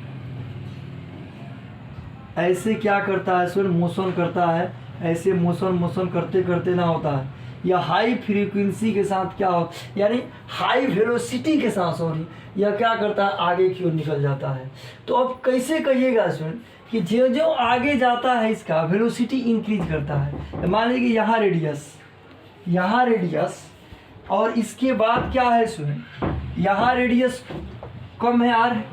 ऐसे क्या करता है सुन, मोशन करता है, ऐसे मोशन करते करते ना होता है, या हाई फ्रीक्वेंसी के साथ क्या हो, यानी हाई वेलोसिटी के साथ, सॉरी, यह क्या करता है, आगे की ओर निकल जाता है। तो अब कैसे कहिएगा सुन, कि जो जो आगे जाता है इसका वेलोसिटी इंक्रीज करता है। मान लीजिए कि यहाँ रेडियस, यहाँ रेडियस, और इसके बाद क्या है सुन, यहाँ रेडियस कम है आर,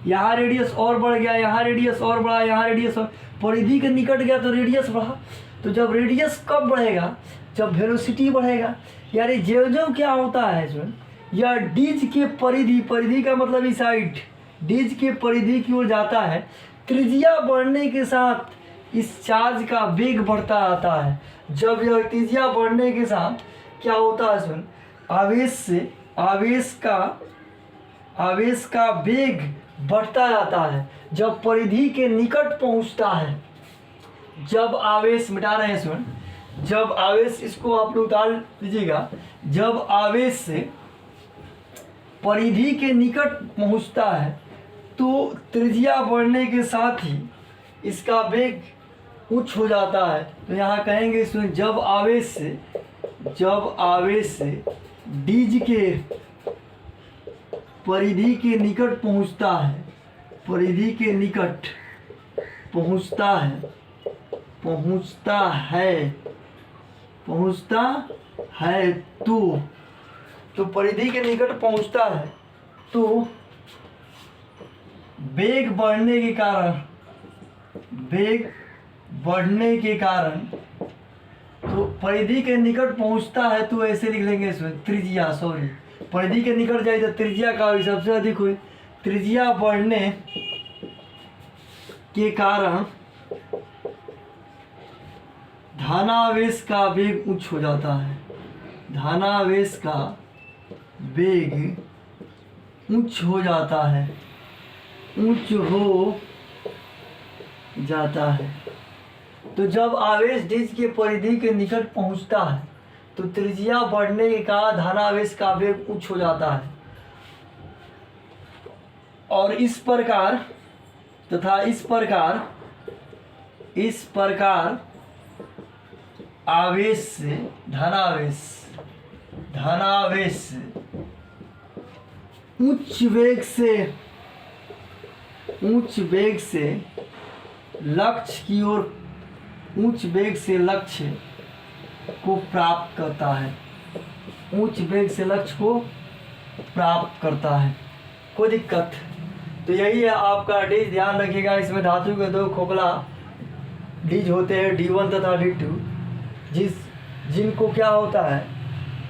यहाँ रेडियस और बढ़ गया, यहाँ रेडियस और बढ़ा, यहाँ रेडियस और परिधि के निकट गया तो रेडियस बढ़ा। तो जब रेडियस कब बढ़ेगा, जब वेलोसिटी बढ़ेगा। यानी जो जो क्या होता है सुन, या डीज के परिधि, परिधि का मतलब इस साइड, डीज के परिधि की ओर जाता है, त्रिज्या बढ़ने के साथ इस चार्ज का वेग बढ़ता आता है। जब यह त्रिज्या बढ़ने के साथ क्या होता है सुन, आवेश से आवेश का वेग बढ़ता जाता है। जब परिधि के निकट पहुंचता है, जब आवेश, मिटा रहे हैं सुन, जब आवेश, इसको आप लोग उतार लीजिएगा, जब आवेश से परिधि के निकट पहुंचता है तो त्रिज्या बढ़ने के साथ ही इसका वेग उच्च हो जाता है। तो यहाँ कहेंगे सुन, जब आवेश से डीज के परिधि के निकट पहुंचता है, परिधि के निकट पहुंचता है तो परिधि के निकट पहुंचता है तो वेग बढ़ने के कारण तो परिधि के निकट पहुंचता है तो ऐसे लिख लेंगे इसमें त्रिज्या, सॉरी, परिधि के निकट जाए तो त्रिज्या का भी सबसे अधिक हुई, त्रिज्या बढ़ने के कारण धनावेश का वेग उच्च हो जाता है, धनावेश का वेग उच्च हो जाता है, उच्च हो जाता है। तो जब आवेश डीज के परिधि के निकट पहुंचता है तो त्रिज्या बढ़ने का धनावेश का वेग उच्च हो जाता है, और इस प्रकार आवेश से धनावेश उच्च वेग से लक्ष्य की ओर, उच्च वेग से लक्ष्य को प्राप्त करता है, उच्च वेग से लक्ष्य को प्राप्त करता है। कोई दिक्कत? तो यही है आपका डीज, ध्यान रखिएगा। इसमें धातु के दो खोखला डीज होते हैं, D1 तथा D2, जिनको क्या होता है,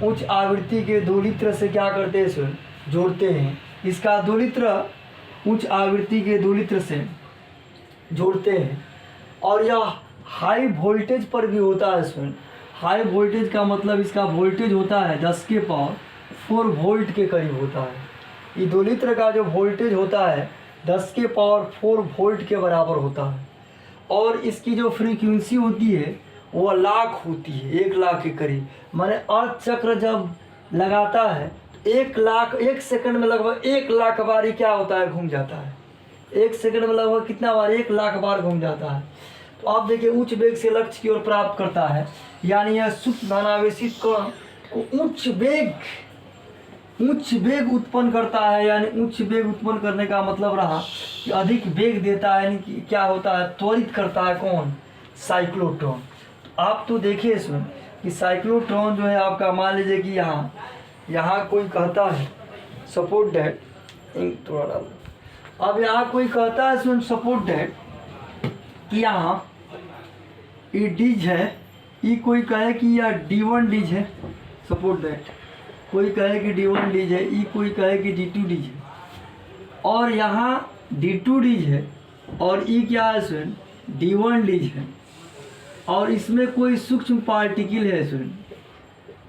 उच्च आवृत्ति के दोलित्र से क्या करते हैं सुन, जोड़ते हैं। इसका दोलित्र उच्च आवृत्ति के दोलित्र से जोड़ते हैं, और यह हाई वोल्टेज पर भी होता है सुन। हाई वोल्टेज का मतलब इसका वोल्टेज होता है 10 के पावर 4 वोल्ट के करीब होता है। ये दोलित्र का जो वोल्टेज होता है 10 के पावर 4 वोल्ट के बराबर होता है, और इसकी जो फ्रीक्वेंसी होती है वो लाख होती है, 1 लाख के करीब। माने अर्थ चक्र जब लगाता है तो 1 सेकंड में लगभग 1 लाख बार ही क्या होता है, घूम जाता है। 1 सेकंड में लगभग कितना बार, 1 लाख बार घूम जाता है। तो आप देखिए उच्च वेग से लक्ष्य की ओर प्राप्त करता है, यानी यह सूक्ष्म धनावेशित कण को उच्च वेग उत्पन्न करता है। यानी उच्च वेग उत्पन्न करने का मतलब रहा कि अधिक वेग देता है, यानी कि क्या होता है, त्वरित करता है। कौन? साइक्लोट्रॉन। आप तो देखिए इसमें कि साइक्लोट्रॉन जो है आपका, मान लीजिए कि यहाँ कोई कहता है सपोर्ट दैट, थोड़ा डाल, अब यहाँ कोई कहता है सुन, सपोर्ट दैट कि यहाँ ये डीज है, ये कोई कहे कि यह D1 डीज है, सपोर्ट दैट कोई कहे कि D1 डीज है, ये कोई कहे कि D2 डीज है, और यहाँ D2 डीज है, और ये क्या है सुन, D1 डीज है, और इसमें कोई सूक्ष्म पार्टिकल है सुन।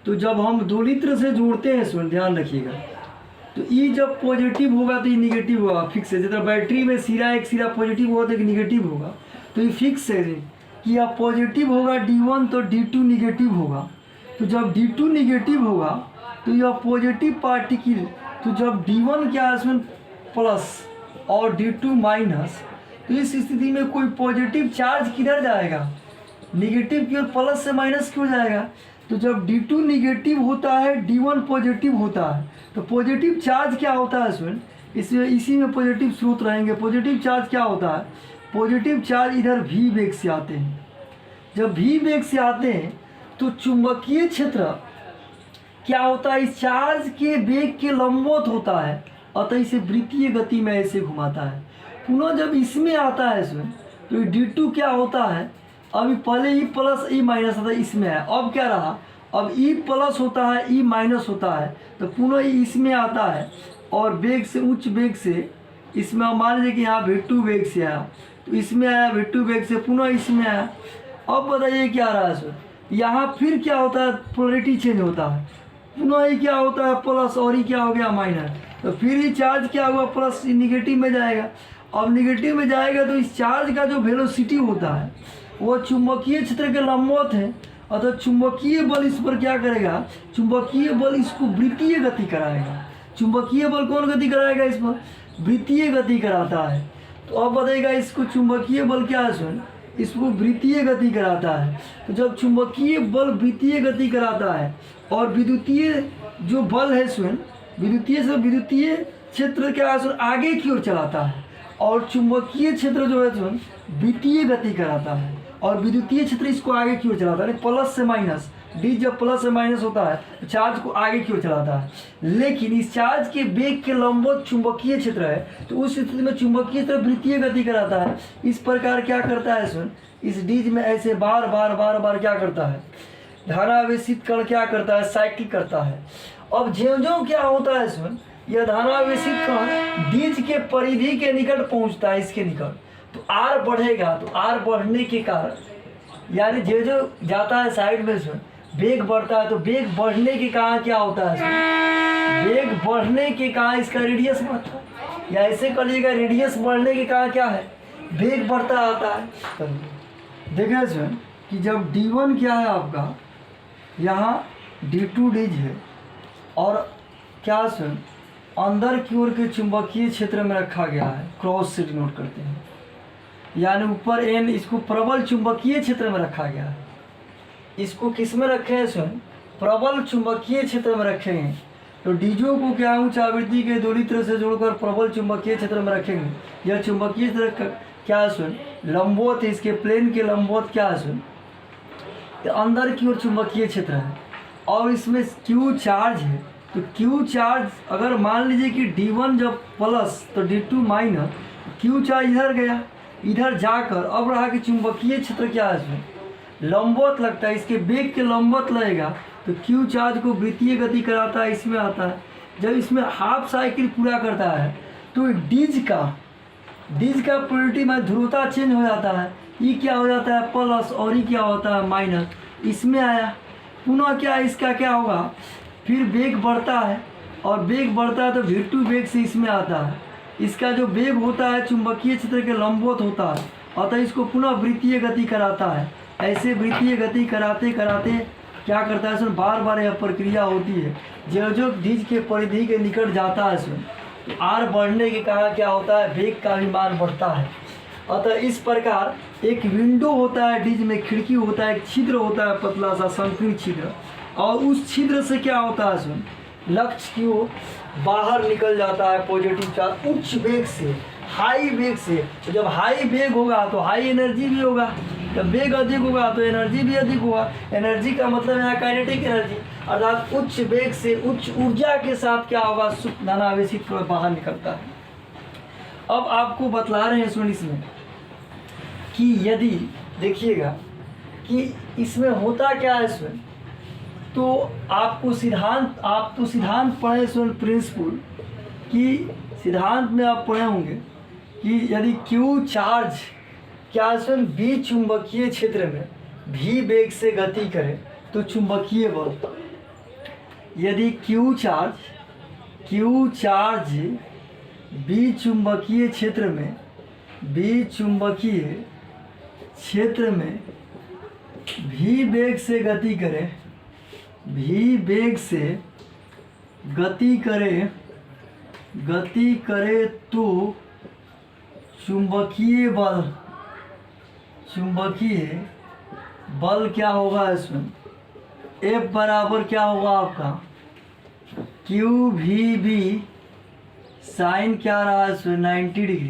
तो जब हम दोलित्र से जोड़ते हैं सुन, ध्यान रखिएगा, तो ये जब पॉजिटिव होगा तो ये निगेटिव होगा, फिक्स है। जैसे बैटरी में एक सिरा पॉजिटिव होगा तो एक निगेटिव होगा, तो ये फिक्स है कि यह पॉजिटिव होगा D1 तो D2 निगेटिव होगा। तो जब D2 निगेटिव होगा तो यह पॉजिटिव पार्टिकल, तो जब D1 क्या है इसमें प्लस और D2 माइनस, तो इस स्थिति में कोई पॉजिटिव चार्ज किधर जाएगा, निगेटिव की ओर, प्लस से माइनस क्यों जाएगा। तो जब D2 निगेटिव होता है D1 पॉजिटिव होता है, तो पॉजिटिव चार्ज क्या होता है इसमें, इसी में पॉजिटिव स्रोत रहेंगे। पॉजिटिव चार्ज क्या होता है, पॉजिटिव चार्ज इधर V वेग से आते हैं। जब V वेग से आते हैं तो चुंबकीय क्षेत्र क्या होता है, इस चार्ज के वेग के लंबवत होता है, अतः इसे वृत्तीय गति में ऐसे घुमाता है। पुनः जब इसमें आता है इसमें, तो d2 क्या होता है, अभी पहले ई प्लस ई माइनस था, इसमें है, अब क्या रहा, अब ई प्लस होता है ई माइनस होता है, तो पुनः इसमें आता है और वेग से, उच्च वेग से इसमें, मान लीजिए कि यहाँ v2 वेग से आया, तो इसमें आया v2 वेग से, पुनः इसमें आया। अब बताइए क्या रहा है सर, यहाँ फिर क्या होता है, पोलरिटी चेंज होता है, पुनः ये क्या होता है प्लस और ये क्या हो गया माइनस, तो फिर ये चार्ज क्या हुआ प्लस निगेटिव में जाएगा। अब निगेटिव में जाएगा तो इस चार्ज का जो वेलोसिटी होता है वो चुंबकीय क्षेत्र के लंबवत है, अतः चुंबकीय बल इस पर क्या करेगा, चुंबकीय बल इसको वृत्तीय गति कराएगा। चुंबकीय बल कौन गति कराएगा, इस पर वृत्तीय गति कराता है। तो अब बताइएगा इसको चुंबकीय बल क्या है सुन, इसको वृत्तीय गति कराता है। तो जब चुंबकीय बल वृत्तीय गति कराता है और विद्युतीय जो बल है सुन, विद्युतीय से विद्युतीय क्षेत्र क्या है सुन आगे की ओर चलाता है, और चुंबकीय क्षेत्र जो है सुन विद्युतीय गति कराता है, और विद्युतीय क्षेत्र इसको आगे की ओर चलाता है। प्लस से माइनस, डी जब प्लस से माइनस होता है तो चार्ज को आगे की ओर चलाता है। लेकिन इस चार्ज के वेग के लंबवत चुंबकीय क्षेत्र है, तो उस स्थिति में चुंबकीय क्षेत्र वृत्तीय गति कराता है। इस प्रकार क्या करता है सुन, इस डीज में ऐसे बार बार बार बार क्या करता है, धारावेशित कण क्या करता है, साइकिल करता है। अब ज्यों-ज्यों क्या होता है सुन, यह धारावेशित कण डीज के परिधि के निकट पहुंचता है, इसके निकट, तो आर बढ़ेगा, तो आर बढ़ने के कारण यानी जो जाता है साइड में सुन वेग बढ़ता है, तो वेग बढ़ने के कारण क्या होता है सुन, वेग बढ़ने के कारण इसका रेडियस बढ़ता है, या ऐसे करिएगा रेडियस बढ़ने के कारण क्या है, वेग बढ़ता आता है। देखिए सुन कि जब d1 क्या है आपका, यहाँ d2 डीज है, और क्या सुन अंदर की ओर के चुंबकीय क्षेत्र में रखा गया है, क्रॉस से डिनोट करते हैं, यानी ऊपर एन, इसको प्रबल चुंबकीय क्षेत्र में रखा गया है। इसको किस में रखे हैं सुन, प्रबल चुंबकीय क्षेत्र में रखेंगे। तो डीजो को क्या उच्च आवृत्ति के दोनों तरह से जोड़कर प्रबल चुंबकीय क्षेत्र में रखेंगे। यह चुंबकीय क्षेत्र क्या है सुन, लंबवत है, इसके प्लेन के लंबवत क्या है सुन, तो अंदर की ओर चुंबकीय क्षेत्र है, और इसमें क्यू चार्ज है। तो क्यू चार्ज अगर मान लीजिए कि d1 जब प्लस तो d2 माइनस, क्यू चार्ज इधर गया, इधर जाकर अब रहा कि चुंबकीय क्षेत्र क्या है इसमें लंबवत लगता है, इसके वेग के लंबवत लगेगा, तो क्यू चार्ज को वृत्तीय गति कराता है, इसमें आता है। जब इसमें हाफ साइकिल पूरा करता है तो डीज का पोलरिटी में ध्रुवता चेंज हो जाता है, ये क्या हो जाता है प्लस और ये क्या होता है माइनस, इसमें आया। पुनः क्या इसका क्या होगा, फिर वेग बढ़ता है, और वेग बढ़ता है तो v2 वेग से इसमें आता है। इसका जो वेग होता है चुंबकीय क्षेत्र के लंबवत होता है, अतः इसको पुनः वृत्तीय गति कराता है। ऐसे वृत्तीय गति कराते कराते क्या करता है सुन, बार बार यह प्रक्रिया होती है। जो डीज के परिधि के निकट जाता है सुन, तो आर बढ़ने के कारण क्या होता है, वेग का भी मान बढ़ता है। अतः इस प्रकार एक विंडो होता है डीज में, खिड़की होता है, एक छिद्र होता है पतला सा संकीर्ण छिद्र, और उस छिद्र से क्या होता है सुन, लक्ष्य की ओर बाहर निकल जाता है पॉजिटिव चार्ज उच्च वेग से, हाई वेग से। तो जब हाई वेग होगा तो हाई एनर्जी भी होगा, जब वेग अधिक होगा तो एनर्जी भी अधिक होगा। एनर्जी का मतलब यहाँ काइनेटिक एनर्जी, अर्थात उच्च वेग से उच्च ऊर्जा के साथ क्या होगा, धनावेशित कण बाहर निकलता है। अब आपको बतला रहे हैं सुन इसमें कि यदि देखिएगा कि इसमें होता क्या है इसमें, तो आपको आप तो सिद्धांत पढ़े सुन प्रिंसिपल कि सिद्धांत में आप पढ़े होंगे कि यदि क्यू चार्ज क्या सुन बी चुंबकीय क्षेत्र में भी वेग से गति करे तो चुंबकीय बल, यदि क्यू चार्ज बी चुंबकीय क्षेत्र में भी वेग से गति करे, तो चुंबकीय बल क्या होगा इसमें, F बराबर क्या होगा आपका क्यू वी बी साइन क्या रहा है इसमें 90 डिग्री।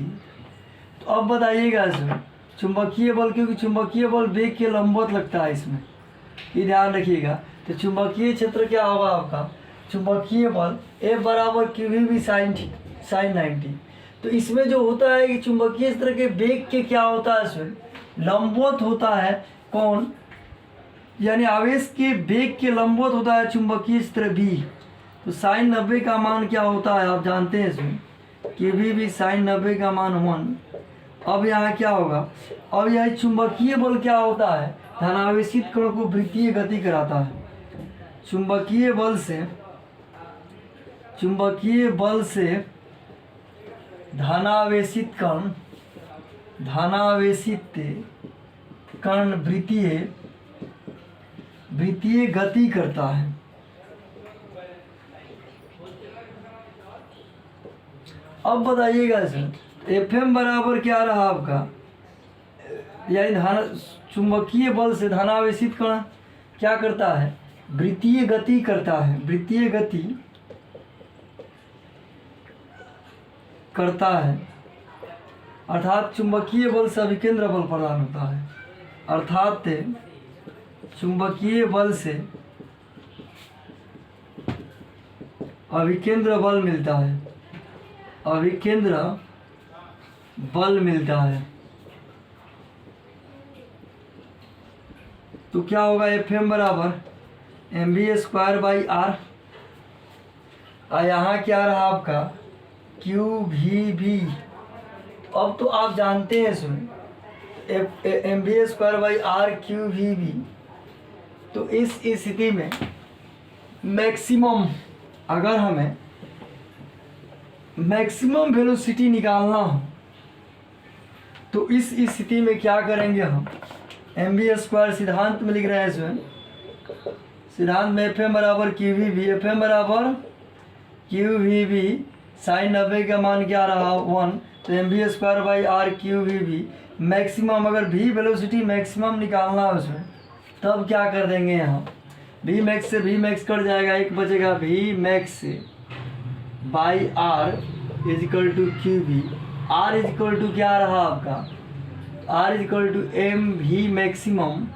तो अब बताइएगा इसमें चुंबकीय बल, क्योंकि चुंबकीय बल वेग के लंबवत लगता है इसमें, ये ध्यान रखिएगा। तो चुंबकीय क्षेत्र क्या होगा आपका, चुंबकीय बल F बराबर QV साइन 90। तो इसमें जो होता है कि चुंबकीय क्षेत्र के वेग के क्या होता है इसमें, लंबवत होता है कौन, यानी आवेश के वेग के लंबवत होता है चुंबकीय क्षेत्र B। तो साइन 90 का मान क्या होता है आप जानते हैं इसमें, QV साइन 90 का मान 1। अब यहाँ क्या होगा, अब यह चुंबकीय बल क्या होता है, धनावेशित कण को वृत्तीय गति कराता है। चुंबकीय बल से धनावेशित कण वृत्तीय गति करता है। अब बताइएगा इसमें FM बराबर क्या रहा आपका, यानी चुंबकीय बल से धनावेशित कण क्या करता है, वृत्तीय गति करता है, वृत्तीय गति करता है। अर्थात चुंबकीय बल से अभिकेंद्र बल प्रदान होता है, अर्थात चुंबकीय बल से अभिकेंद्र बल मिलता है, अभिकेंद्र बल मिलता है। तो क्या होगा, FM बराबर mv² r, यहाँ क्या रहा आपका QVB। अब तो आप जानते हैं इसमें mv² r QVB। तो इस स्थिति में मैक्सिमम, अगर हमें मैक्सिमम वेलोसिटी निकालना हो तो इस स्थिति में क्या करेंगे हम, mv² सिद्धांत में लिख रहे हैं इसमें, सिद्धांत में FM बराबर QVB, FM बराबर QVB साइन 90 का मान क्या रहा 1। तो mv² r QVB मैक्सिमम, अगर v वेलोसिटी मैक्सिमम निकालना है उसमें तब क्या कर देंगे यहाँ, v मैक्स से v मैक्स कट जाएगा, एक बचेगा v max by r equal to QV। r equal to क्या रहा आपका, r equal to mv maximum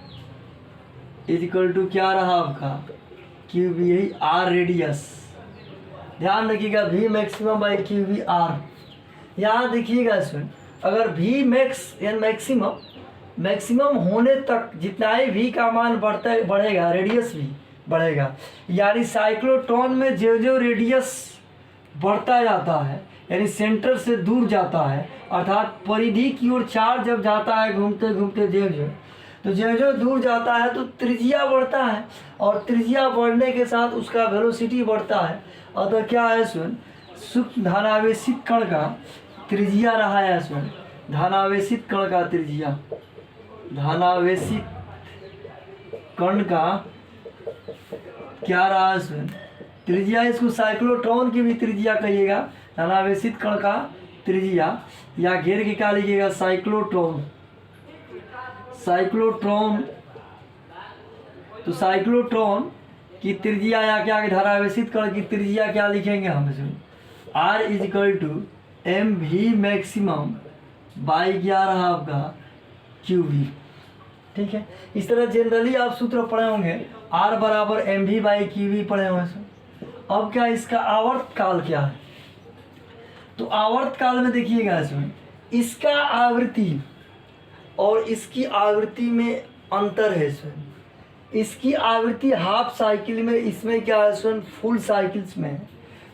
equal to क्या रहा आपका QV, यही r रेडियस। ध्यान रखिएगा v maximum by QV r। यहाँ देखिएगा इसमें अगर v मैक्स यानी मैक्सिमम होने तक जितना ही v का मान बढ़ेगा रेडियस भी बढ़ेगा, यानी साइक्लोट्रॉन में जो रेडियस बढ़ता जाता है यानी सेंटर से दूर जाता है, अर्थात परिधि की ओर चार्ज जब जाता है घूमते घूमते जो दूर जाता है तो त्रिज्या बढ़ता है, और त्रिज्या बढ़ने के साथ उसका वेलोसिटी बढ़ता है। अतः क्या है इसमें, सूक्ष्म धनावेशित कण का त्रिज्या रहा है इसमें, धनावेशित कण का त्रिज्या, धनावेशित कण का क्या रहा इसमें त्रिज्या, इसको साइक्लोट्रॉन की भी त्रिज्या कहिएगा, धनावेशित कण का त्रिज्या, या घेर के क्या लिखिएगा साइक्लोट्रॉन। तो साइक्लोट्रॉन की त्रिज्या या क्या धनावेशित कण की त्रिज्या क्या लिखेंगे हम इसमें, r equal to mv maximum by क्या रहा आपका QV। ठीक है, इस तरह जनरली आप सूत्र पढ़े होंगे, r बराबर mv बाई QV पढ़े होंगे। अब क्या इसका आवर्त काल क्या है, तो आवर्त काल में देखिएगा इसमें इसका आवृत्ति और इसकी आवृत्ति में अंतर है। इसकी आवृत्ति हाफ साइकिल में, इसमें क्या है इसमें फुल साइकिल्स में है।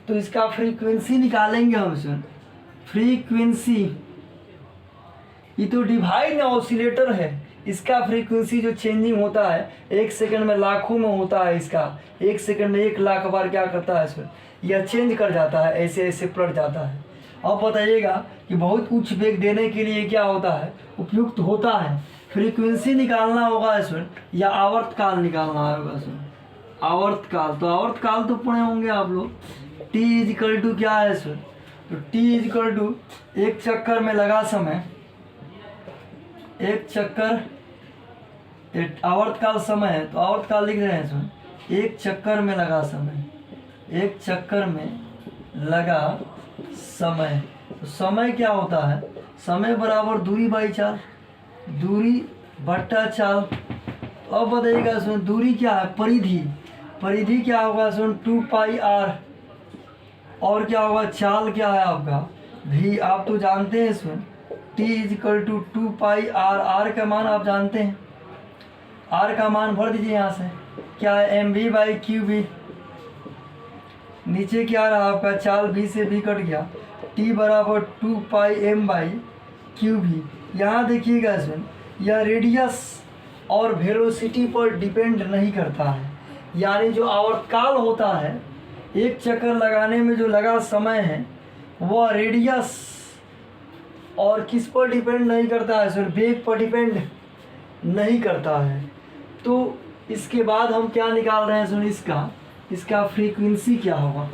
तो इसका फ्रीक्वेंसी निकालेंगे हम इसमें, फ्रीक्वेंसी ये तो डिवाइड ऑसिलेटर है, इसका फ्रीक्वेंसी जो चेंजिंग होता है 1 सेकंड में लाखों में होता है, इसका 1 सेकंड में 1 लाख बार क्या करता है इसमें यह चेंज कर जाता है, ऐसे ऐसे पलट जाता है। अब बताइएगा कि बहुत उच्च वेग देने के लिए क्या होता है, उपयुक्त होता है, फ्रीक्वेंसी निकालना होगा इसमें या आवर्त काल निकालना होगा इसमें, आवर्त काल। तो आवर्त काल तो पढ़े होंगे आप लोग, t इजिकल टू क्या है इसमें, तो t इजिकल टू एक चक्कर में लगा समय, एक चक्कर आवर्त काल समय है तो आवर्त काल लिख रहे हैं इसमें, एक चक्कर में लगा समय, एक चक्कर में लगा समय। तो समय क्या होता है, समय बराबर दूरी बाई चाल, दूरी बट्टा चाल। अब बताइएगा इसमें दूरी क्या है, परिधि, परिधि क्या होगा इसमें 2πr, और क्या होगा चाल क्या है आपका v, आप तो जानते हैं इसमें t is equal to 2πr, r का मान आप जानते हैं, r का मान भर दीजिए यहाँ से, क्या है mv/qv, नीचे क्या रहा आपका चाल v से v कट गया, t बराबर 2πm/qv। यहाँ देखिएगा इसमें यह रेडियस और वेलोसिटी पर डिपेंड नहीं करता है, यानी जो आवर्तकाल होता है, एक चक्कर लगाने में जो लगा समय है वह रेडियस और किस पर डिपेंड नहीं करता है, सिर्फ वेग पर डिपेंड नहीं करता है। तो इसके बाद हम क्या निकाल रहे हैं सुन, इसका फ्रीक्वेंसी क्या होगा,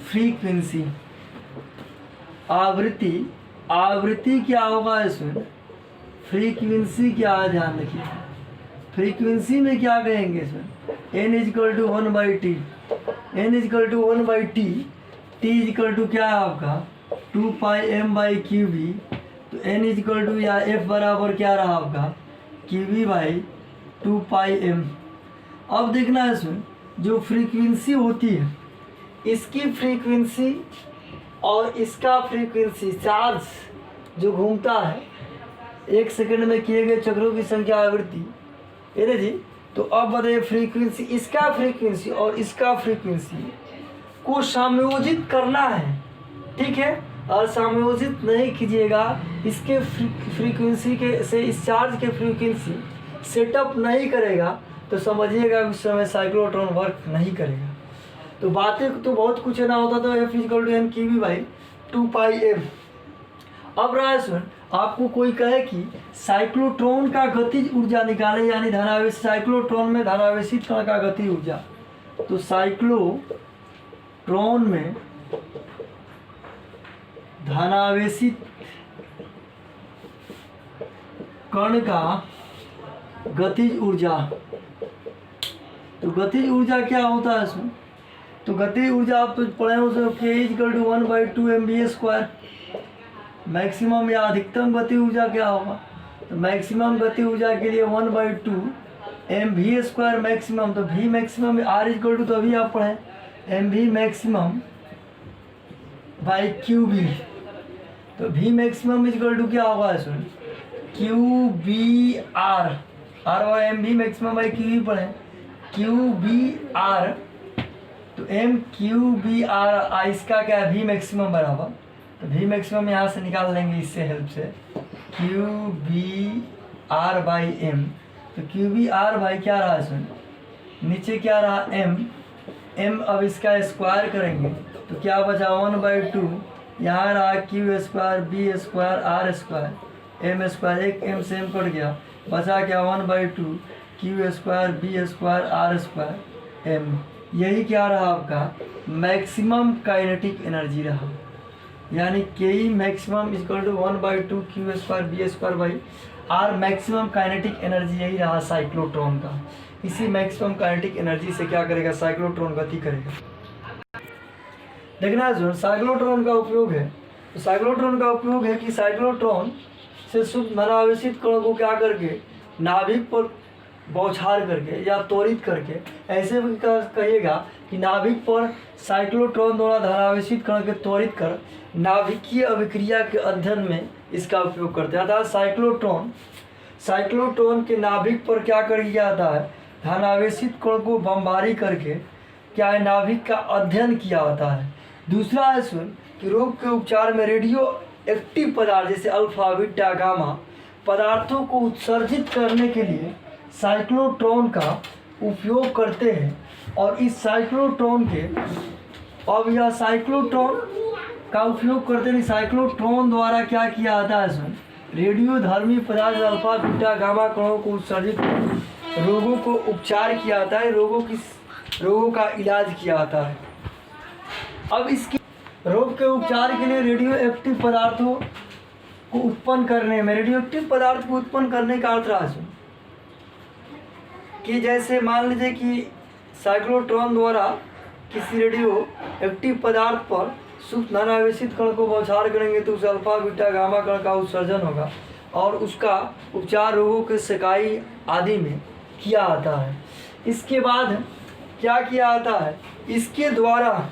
फ्रीक्वेंसी आवृत्ति, आवृत्ति क्या होगा इसमें, फ्रीक्वेंसी क्या है ध्यान रखिए, फ्रीक्वेंसी में क्या कहेंगे इसमें n equal to 1/t, n equal to 1/t, t equal to क्या है आपका 2πm/qv, तो n इजकल टू या f बराबर क्या रहा आपका qv/2πm। अब देखना है इसमें जो फ्रीक्वेंसी होती है, इसकी फ्रीक्वेंसी और इसका फ्रीक्वेंसी, चार्ज जो घूमता है 1 सेकंड में किए गए चक्रों की संख्या आवृत्ति, ये जी। तो अब बताइए फ्रीक्वेंसी, इसका फ्रीक्वेंसी और इसका फ्रीक्वेंसी को समायोजित करना है, ठीक है, और समायोजित नहीं कीजिएगा, इसके फ्रीक्वेंसी के से इस चार्ज के फ्रीक्वेंसी सेटअप नहीं करेगा तो समझिएगा उस समय साइक्लोट्रॉन वर्क नहीं करेगा। तो बातें तो बहुत कुछ है ना, होता तो f इक्वल टू m/2πm। अब रहा सुन, आपको कोई कहे कि साइक्लोट्रॉन का गतिज ऊर्जा निकाले, यानी धनावेश, साइक्लोट्रॉन में धनावेशित कण का गति ऊर्जा, तो साइक्लोट्रॉन में धनावेशित कण का गतिज ऊर्जा, तो गतिज ऊर्जा क्या होता है इसमें, तो गतिज ऊर्जा आप तो पढ़े हो so k equal to 1/2 mv²। Maximum या अधिकतम गति ऊर्जा क्या होगा, तो मैक्सिमम गति ऊर्जा के लिए 1/2 mv² मैक्सिमम, तो v maximum r equal to, तो अभी आप पढ़ें mv मैक्सिमम बाई qv, तो v मैक्सिमम इक्वल टू क्या होगा इसमें qbr, r और mv मैक्सिमम बाई qv पढ़ें qbr, तो mqbr, इसका क्या है v मैक्सिमम बराबर, तो v मैक्सिमम यहाँ से निकाल लेंगे इससे हेल्प से qbr/m, तो qbr क्या रहा इसमें, नीचे क्या रहा m, अब इसका स्क्वायर करेंगे तो क्या बचा 1/2, यहाँ रहा q² b² r² m², एक m से m कट गया, बचा क्या 1/2 q² b² r² m। यही क्या रहा आपका मैक्सिमम काइनेटिक एनर्जी रहा, यानी K maximum equal to 1/2 q² b² r, maximum kinetic energy यही रहा साइक्लोट्रॉन का। इसी मैक्सिमम काइनेटिक एनर्जी से क्या करेगा साइक्लोट्रॉन गति करेगा। देखना जो साइक्लोट्रॉन का उपयोग है, तो साइक्लोट्रॉन का उपयोग है कि साइक्लोट्रॉन से शुद्ध धनावेशित कणों को क्या करके नाभिक पर बौछार करके या त्वरित करके, ऐसे भी कहिएगा कि नाभिक पर साइक्लोट्रॉन द्वारा धनावेशित कण के त्वरित कर नाभिकीय अभिक्रिया के अध्ययन में इसका उपयोग करते हैं। अर्थात साइक्लोट्रॉन के नाभिक पर क्या कर किया जाता है, धनावेशित कण को बमबारी करके क्या है नाभिक का अध्ययन किया जाता है। दूसरा है सुन कि रोग के उपचार में रेडियो एक्टिव पदार्थ जैसे अल्फा बीटा गामा पदार्थों को उत्सर्जित करने के लिए साइक्लोट्रॉन का उपयोग करते हैं। और इस साइक्लोट्रॉन के, अब यह साइक्लोट्रॉन का उपयोग करते नहीं, साइक्लोट्रॉन द्वारा क्या किया जाता है इसमें रेडियोधर्मी पदार्थ अल्फा बीटा गामा कणों को उत्सर्जित कर रोगों को उपचार किया जाता है, रोगों का इलाज किया जाता है। अब इसके रोग के उपचार के लिए रेडियो एक्टिव पदार्थों को उत्पन्न करने में, रेडियो एक्टिव पदार्थ को उत्पन्न करने का अर्थ रहा कि जैसे मान लीजिए कि साइक्लोट्रॉन द्वारा किसी रेडियो एक्टिव पदार्थ पर सूक्ष्म धनावेशित कण को बौछार करेंगे तो उस अल्फा बीटा गामा कण का उत्सर्जन होगा और उसका उपचार रोगों के शिकाई आदि में किया जाता है। इसके बाद क्या किया जाता है, इसके द्वारा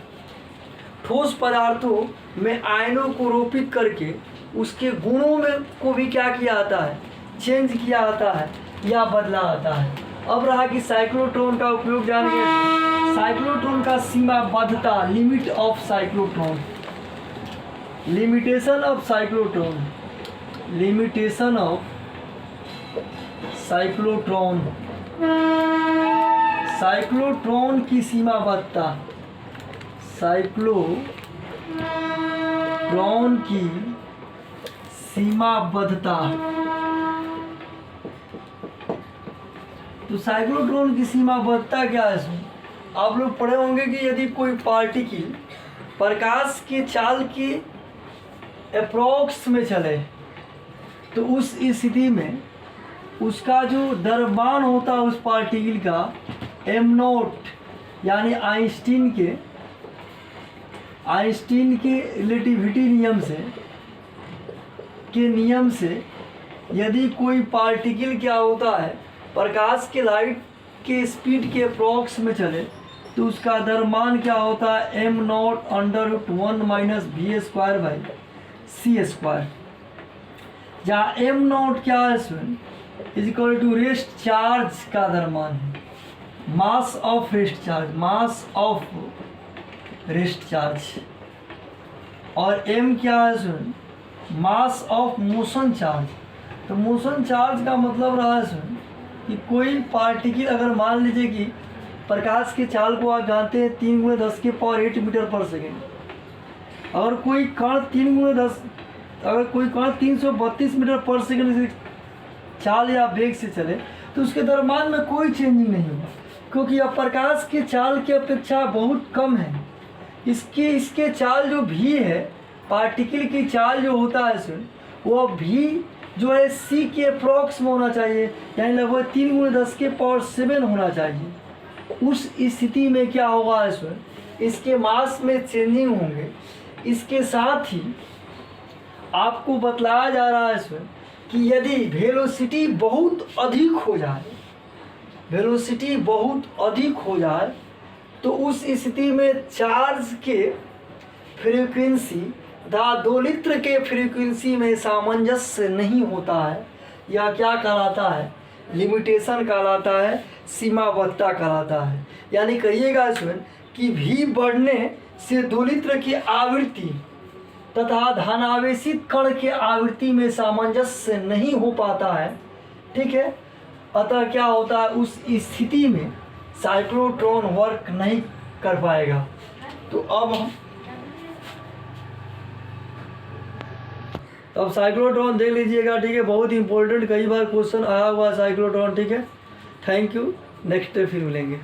ठोस पदार्थों में आयनों को रोपित करके उसके गुणों में को भी क्या किया जाता है, चेंज किया जाता है या बदला जाता है। अब रहा कि साइक्लोट्रॉन का उपयोग जानिए। साइक्लोट्रॉन का सीमाबद्धता, limit of cyclotron, limitation of cyclotron, limitation of cyclotron, cyclotron की सीमाबद्धता, साइक्लोट्रॉन की सीमाबद्धता। तो साइक्लोट्रॉन की सीमाबद्धता क्या है? आप लोग पढ़े होंगे कि यदि कोई पार्टिकल प्रकाश के चाल के अप्रॉक्स में चले तो उस स्थिति में उसका जो द्रव्यमान होता है उस पार्टिकल का एम नॉट, यानी आइंस्टीन के रिलेटिविटी नियम से यदि कोई पार्टिकल क्या होता है, प्रकाश के लाइट के स्पीड के अप्रॉक्स में चले तो उसका द्रव्यमान क्या होता है, M naught under root 1 minus V square by C square, जहाँ एम नॉट क्या है is equal to rest charge का द्रव्यमान है, mass of rest charge, mass of rest charge, और एम क्या है मास ऑफ मोशन चार्ज। तो मोशन चार्ज का मतलब रहा है कि कोई पार्टिकल, अगर मान लीजिए कि प्रकाश के चाल को आप जानते हैं 3×10⁸ मीटर पर सेकेंड, अगर कोई कण 332 मीटर पर सेकेंड से चाल या वेग से चले तो उसके द्रव्यमान में कोई चेंजिंग नहीं होगा, क्योंकि यह प्रकाश के चाल की अपेक्षा बहुत कम है। इसके चाल जो भी है, पार्टिकल की चाल जो होता है वो भी जो है सी के अप्रॉक्स में होना चाहिए, यानी लगभग 3×10⁷ होना चाहिए। उस स्थिति में क्या होगा, इसके मास में चेंजिंग होंगे। इसके साथ ही आपको बतलाया जा रहा है कि यदि वेलोसिटी बहुत अधिक हो जाए, वेलोसिटी बहुत अधिक हो जाए तो उस स्थिति में चार्ज के फ्रीक्वेंसी तथा दोलित्र के फ्रीक्वेंसी में सामंजस्य नहीं होता है, या क्या कहलाता है, लिमिटेशन कहलाता है, सीमाबद्धता कहलाता है। यानी कहिएगा इसमें कि भी बढ़ने से दोलित्र की आवृत्ति तथा धनावेशित कण के आवृत्ति में सामंजस्य नहीं हो पाता है, ठीक है। अतः क्या होता है, उस स्थिति में साइक्लोट्रॉन वर्क नहीं कर पाएगा। तो अब साइक्लोट्रॉन देख लीजिएगा, ठीक है, बहुत इंपॉर्टेंट, कई बार क्वेश्चन आया हुआ साइक्लोट्रॉन, ठीक है। थैंक यू, नेक्स्ट फिर मिलेंगे।